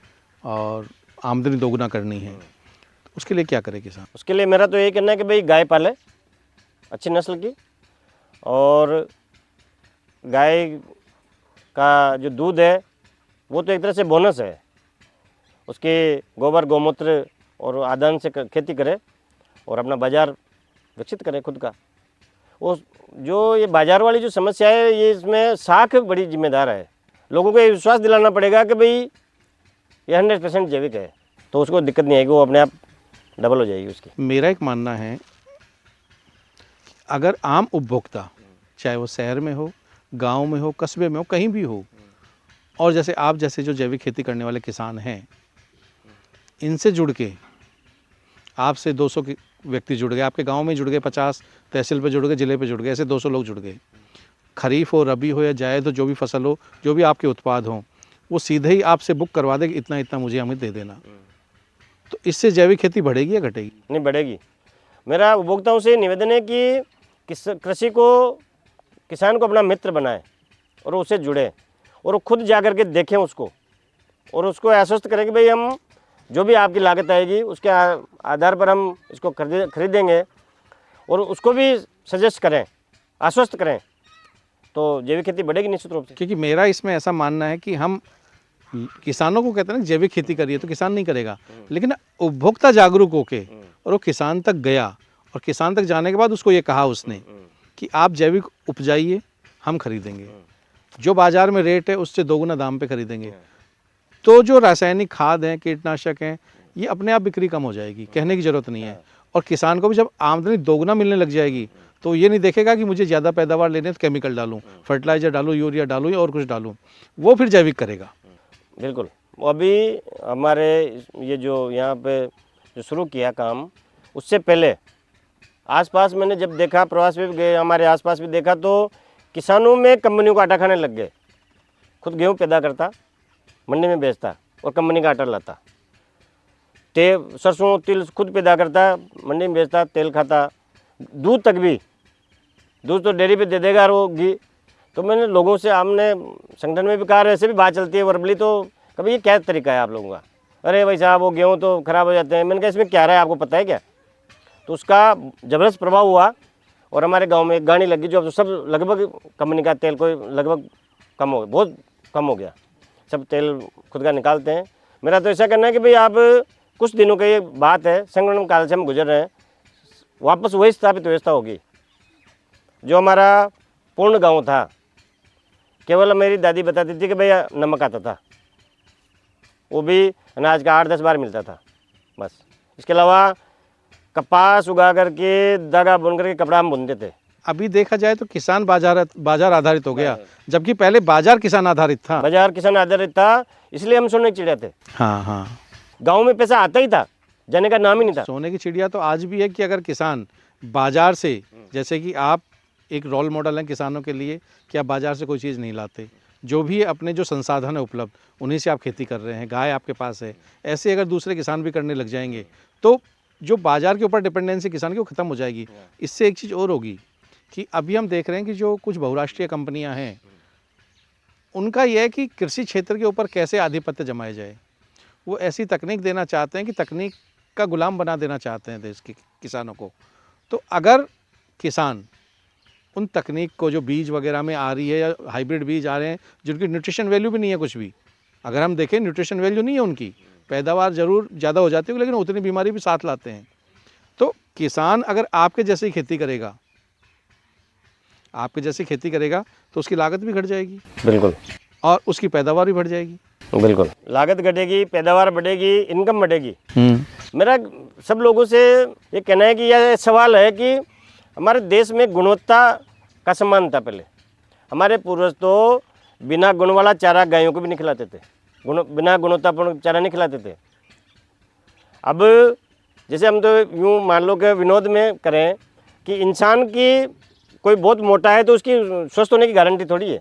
और आमदनी दोगुना करनी है, तो उसके लिए क्या करे किसान? उसके लिए मेरा तो यही कहना है कि भाई गाय पाले अच्छी नस्ल की, और गाय का जो दूध है वो तो एक तरह से बोनस है, उसके गोबर गौमूत्र और आदान से खेती करे और अपना बाजार विकसित करें खुद का। वो जो ये बाजार वाली जो समस्या है, ये इसमें शाख बड़ी जिम्मेदार है। लोगों को ये विश्वास दिलाना पड़ेगा कि भाई ये 100% जैविक है, तो उसको दिक्कत नहीं आएगी, वो अपने आप डबल हो जाएगी उसकी। मेरा एक मानना है, अगर आम उपभोक्ता चाहे वो शहर में हो, गांव में हो, कस्बे में हो, कहीं भी हो, और जैसे आप जैसे जो जैविक खेती करने वाले किसान हैं, इनसे जुड़ के आपसे 200 के व्यक्ति जुड़ गए, आपके गांव में जुड़ गए, 50 तहसील पे जुड़ गए, ज़िले पे जुड़ गए, ऐसे 200 लोग जुड़ गए। खरीफ हो, रबी हो या जायद हो, जो भी फसल हो, जो भी आपके उत्पाद हों, वो सीधे ही आपसे बुक करवा दे कि इतना इतना मुझे हमें दे देना। तो इससे जैविक खेती बढ़ेगी या घटेगी? नहीं, बढ़ेगी। मेरा उपभोक्ताओं से निवेदन है कि कृषि को, किसान को अपना मित्र बनाए और उससे जुड़े, और वो खुद जा कर के देखें उसको, और उसको आश्वस्त करें कि भाई हम जो भी आपकी लागत आएगी उसके आधार पर हम इसको खरीदेंगे, और उसको भी सजेस्ट करें, आश्वस्त करें, तो जैविक खेती बढ़ेगी निश्चित रूप से। क्योंकि मेरा इसमें ऐसा मानना है कि हम किसानों को कहते हैं ना जैविक खेती करिए, तो किसान नहीं करेगा, लेकिन उपभोक्ता जागरूक होके और वो किसान तक गया, और किसान तक जाने के बाद उसको ये कहा उसने कि आप जैविक उपजाइए, हम खरीदेंगे, जो बाजार में रेट है उससे दोगुना दाम पे खरीदेंगे, तो जो रासायनिक खाद हैं, कीटनाशक हैं, ये अपने आप बिक्री कम हो जाएगी, कहने की ज़रूरत नहीं है। और किसान को भी जब आमदनी दोगुना मिलने लग जाएगी, तो ये नहीं देखेगा कि मुझे ज़्यादा पैदावार लेने तो केमिकल डालूं, फर्टिलाइज़र डालूं, यूरिया डालूं या और कुछ डालूं, वो फिर जैविक करेगा। बिल्कुल। वो अभी हमारे ये जो यहाँ पे जो शुरू किया काम, उससे पहले आसपास मैंने जब देखा, प्रवास में भी गए, हमारे आसपास भी देखा, तो किसानों में कंपनियों को आटा खाने लग गए। खुद गेहूँ पैदा करता, मंडी में बेचता और कंपनी का आटा लाता। सरसों तिल खुद पैदा करता, मंडी में बेचता, तेल खाता, दूध तक भी, दूध तो डेयरी पे दे देगा और वो घी। तो मैंने लोगों से, हमने संगठन में भी कहा, ऐसे भी बात चलती है वर्बली, तो कभी ये क्या तरीका है आप लोगों का? अरे भाई साहब, वो गेहूँ तो ख़राब हो जाते हैं। मैंने कहा इसमें क्या रहा है, आपको पता है क्या? तो उसका ज़बरदस्त प्रभाव हुआ, और हमारे गांव में एक गाड़ी लगी, जो अब सब लगभग कंपनी का तेल को लगभग कम हो गया, बहुत कम हो गया, सब तेल खुद का निकालते हैं। मेरा तो ऐसा कहना है कि भाई आप कुछ दिनों की ये बात है, संगठन काल से हम गुजर रहे हैं, वापस वही स्थापित व्यवस्था होगी जो हमारा पूर्ण गांव था। केवल मेरी दादी बताती थी कि भैया नमक आता था, वो भी अनाज का 8-10 बार मिलता था बस। इसके अलावा कपास उगा करके, धागा बुन करके कपड़ा हम बुनते थे। अभी देखा जाए तो किसान बाजार आधारित हो गया, जबकि पहले बाजार किसान आधारित था। बाजार किसान आधारित था, इसलिए हम सोने की चिड़िया थे। हाँ हाँ, गांव में पैसा आता ही था, जाने का नाम ही नहीं था। सोने की चिड़िया तो आज भी है कि अगर किसान बाजार से, जैसे कि आप एक रोल मॉडल हैं किसानों के लिए कि आप बाजार से कोई चीज़ नहीं लाते, जो भी अपने जो संसाधन है उपलब्ध उन्हीं से आप खेती कर रहे हैं, गाय आपके पास है, ऐसे अगर दूसरे किसान भी करने लग जाएंगे तो जो बाजार के ऊपर डिपेंडेंसी किसान की वो ख़त्म हो जाएगी। इससे एक चीज़ और होगी कि अभी हम देख रहे हैं कि जो कुछ बहुराष्ट्रीय कंपनियां हैं, उनका यह है कि कृषि क्षेत्र के ऊपर कैसे आधिपत्य जमाया जाए। वो ऐसी तकनीक देना चाहते हैं कि तकनीक का गुलाम बना देना चाहते हैं देश के किसानों को। तो अगर किसान उन तकनीक को, जो बीज वगैरह में आ रही है या हाइब्रिड बीज आ रहे हैं जिनकी न्यूट्रिशन वैल्यू भी नहीं है कुछ भी, अगर हम देखें न्यूट्रिशन वैल्यू नहीं है उनकी, पैदावार ज़रूर ज़्यादा हो जाती है लेकिन उतनी बीमारी भी साथ लाते हैं। तो किसान अगर आपके जैसी खेती करेगा, आपके जैसी खेती करेगा तो उसकी लागत भी घट जाएगी, बिल्कुल, और उसकी पैदावार भी बढ़ जाएगी। बिल्कुल, लागत घटेगी, पैदावार बढ़ेगी, इनकम बढ़ेगी। मेरा सब लोगों से ये कहना है कि यह सवाल है कि हमारे देश में गुणवत्ता का सम्मान था। पहले हमारे पूर्वज तो बिना गुण वाला चारा गायों को भी नहीं खिलाते थे, बिना गुणवत्तापूर्ण चारा नहीं खिलाते थे। अब जैसे हम तो यूँ मान लो कि विनोद में करें कि इंसान की कोई बहुत मोटा है तो उसकी स्वस्थ होने की गारंटी थोड़ी है,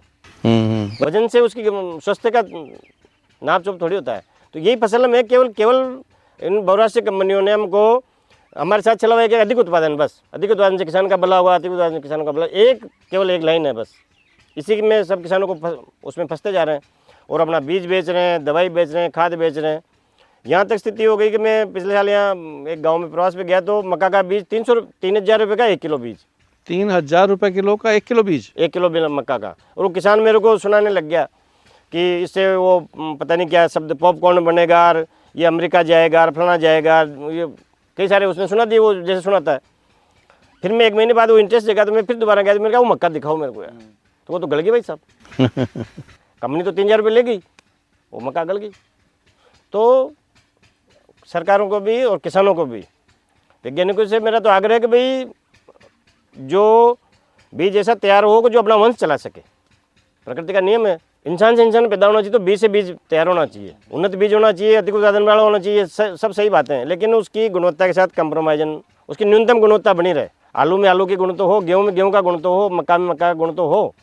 वजन से उसकी स्वस्थ का नाप चुप थोड़ी होता है। तो यही फसल में केवल इन बहुराष्ट्रीय कंपनियों ने हमको हमारे साथ चला हुआ है कि अधिक उत्पादन, बस अधिक उत्पादन से किसान का भला हुआ, अधिक उत्पादन से किसानों का भला, केवल एक लाइन है बस। इसी में सब किसानों को उसमें फंसते जा रहे हैं और अपना बीज बेच रहे हैं, दवाई बेच रहे हैं, खाद बेच रहे हैं। यहाँ तक स्थिति हो गई कि मैं पिछले साल यहाँ एक गाँव में प्रवास पे गया तो मक्का का बीज 3,000 रुपये का 1 किलो बीज, 3,000 रुपये किलो का 1 किलो बीज, 1 किलो मक्का का। और वो किसान मेरे को सुनाने लग गया कि इससे वो पता नहीं क्या शब्द, पॉपकॉर्न बनेगा, ये अमेरिका जाएगा, फलाना जाएगा, ये कई सारे उसने सुना दिए, वो जैसे सुनाता है। फिर मैं 1 महीने बाद वो इंटरेस्ट जगा, तो मैं फिर दोबारा गया, तो मैंने कहा वो मक्का दिखाओ मेरे को यार। तो वो तो गल गई भाई साहब। कंपनी तो 3,000 रुपये ले गई, वो मक्का गल गई। तो सरकारों को भी और किसानों को भी, वैज्ञानिकों से मेरा तो आग्रह है कि भाई जो बीज ऐसा तैयार हो जो अपना वंश चला सके। प्रकृति का नियम है, इंसान से इंसान पैदा होना चाहिए, तो बीज से बीज तैयार होना चाहिए, उन्नत बीज होना चाहिए, अधिक उत्पादन वाला होना चाहिए, सब सही बातें हैं। लेकिन उसकी गुणवत्ता के साथ कंप्रोमाइजन, उसकी न्यूनतम गुणवत्ता बनी रहे। आलू में आलू की गुण तो हो, गेहूँ में गेहूँ का गुण तो हो, मक्का में मक्का का गुण तो हो,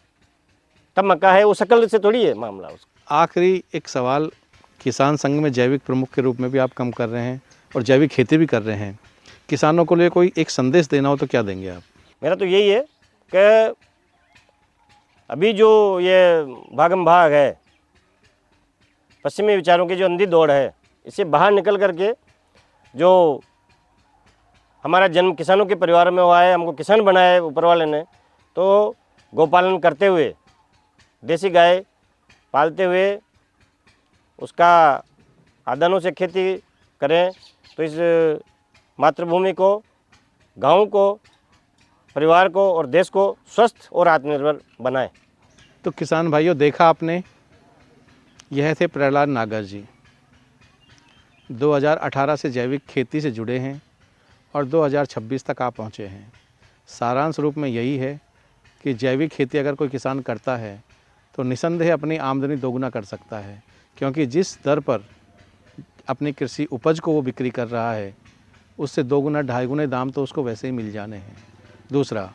तब मक्का है। वो शकल से थोड़ी है मामला उसका। आखिरी एक सवाल, किसान संघ में जैविक प्रमुख के रूप में भी आप काम कर रहे हैं और जैविक खेती भी कर रहे हैं, किसानों को लिए कोई एक संदेश देना हो तो क्या देंगे आप? मेरा तो यही है कि अभी जो ये भागम भाग है, पश्चिमी विचारों की जो अंधी दौड़ है, इससे बाहर निकल करके जो हमारा जन्म किसानों के परिवार में हुआ है, हमको किसान बनाया है ऊपर वाले ने, तो गौपालन करते हुए, देसी गाय पालते हुए, उसका आदानों से खेती करें, तो इस मातृभूमि को, गाँव को, परिवार को और देश को स्वस्थ और आत्मनिर्भर बनाएं। तो किसान भाइयों, देखा आपने, यह थे प्रहलाद नागर जी। 2018 से जैविक खेती से जुड़े हैं और 2026 तक आप पहुँचे हैं। सारांश रूप में यही है कि जैविक खेती अगर कोई किसान करता है तो निसंदेह अपनी आमदनी दोगुना कर सकता है, क्योंकि जिस दर पर अपनी कृषि उपज को वो बिक्री कर रहा है, उससे 2 गुना 2.5 गुने दाम तो उसको वैसे ही मिल जाने हैं। दूसरा,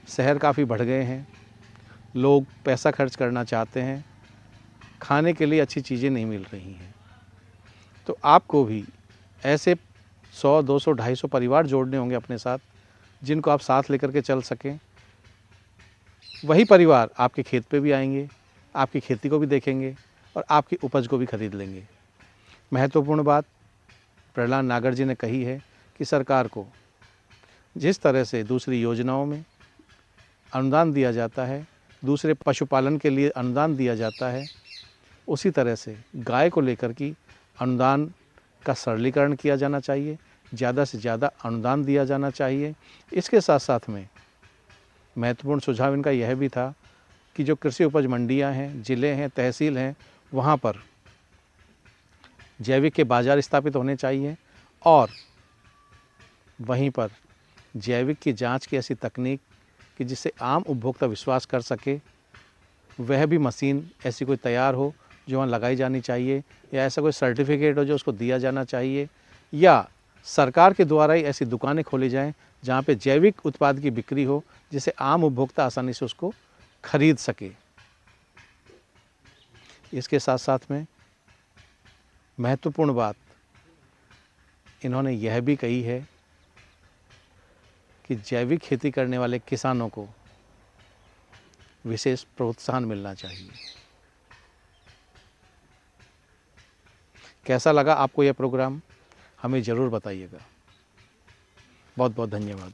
शहर काफ़ी बढ़ गए हैं, लोग पैसा खर्च करना चाहते हैं, खाने के लिए अच्छी चीज़ें नहीं मिल रही हैं। तो आपको भी ऐसे 100, 200, 250 परिवार जोड़ने होंगे अपने साथ, जिनको आप साथ लेकर के चल सकें। वही परिवार आपके खेत पे भी आएंगे, आपकी खेती को भी देखेंगे और आपकी उपज को भी खरीद लेंगे। महत्वपूर्ण बात प्रहलाद नागर जी ने कही है कि सरकार को जिस तरह से दूसरी योजनाओं में अनुदान दिया जाता है, दूसरे पशुपालन के लिए अनुदान दिया जाता है, उसी तरह से गाय को लेकर की अनुदान का सरलीकरण किया जाना चाहिए, ज़्यादा से ज़्यादा अनुदान दिया जाना चाहिए। इसके साथ साथ में महत्वपूर्ण सुझाव इनका यह भी था कि जो कृषि उपज मंडियां हैं, ज़िले हैं, तहसील हैं, वहाँ पर जैविक के बाज़ार स्थापित होने चाहिए और वहीं पर जैविक की जांच की ऐसी तकनीक कि जिससे आम उपभोक्ता विश्वास कर सके, वह भी मशीन ऐसी कोई तैयार हो जो वहाँ लगाई जानी चाहिए, या ऐसा कोई सर्टिफिकेट हो जो उसको दिया जाना चाहिए, या सरकार के द्वारा ही ऐसी दुकानें खोली जाएं जहाँ पे जैविक उत्पाद की बिक्री हो, जिससे आम उपभोक्ता आसानी से उसको खरीद सके। इसके साथ साथ में महत्वपूर्ण बात इन्होंने यह भी कही है कि जैविक खेती करने वाले किसानों को विशेष प्रोत्साहन मिलना चाहिए। कैसा लगा आपको यह प्रोग्राम, हमें ज़रूर बताइएगा। बहुत बहुत धन्यवाद।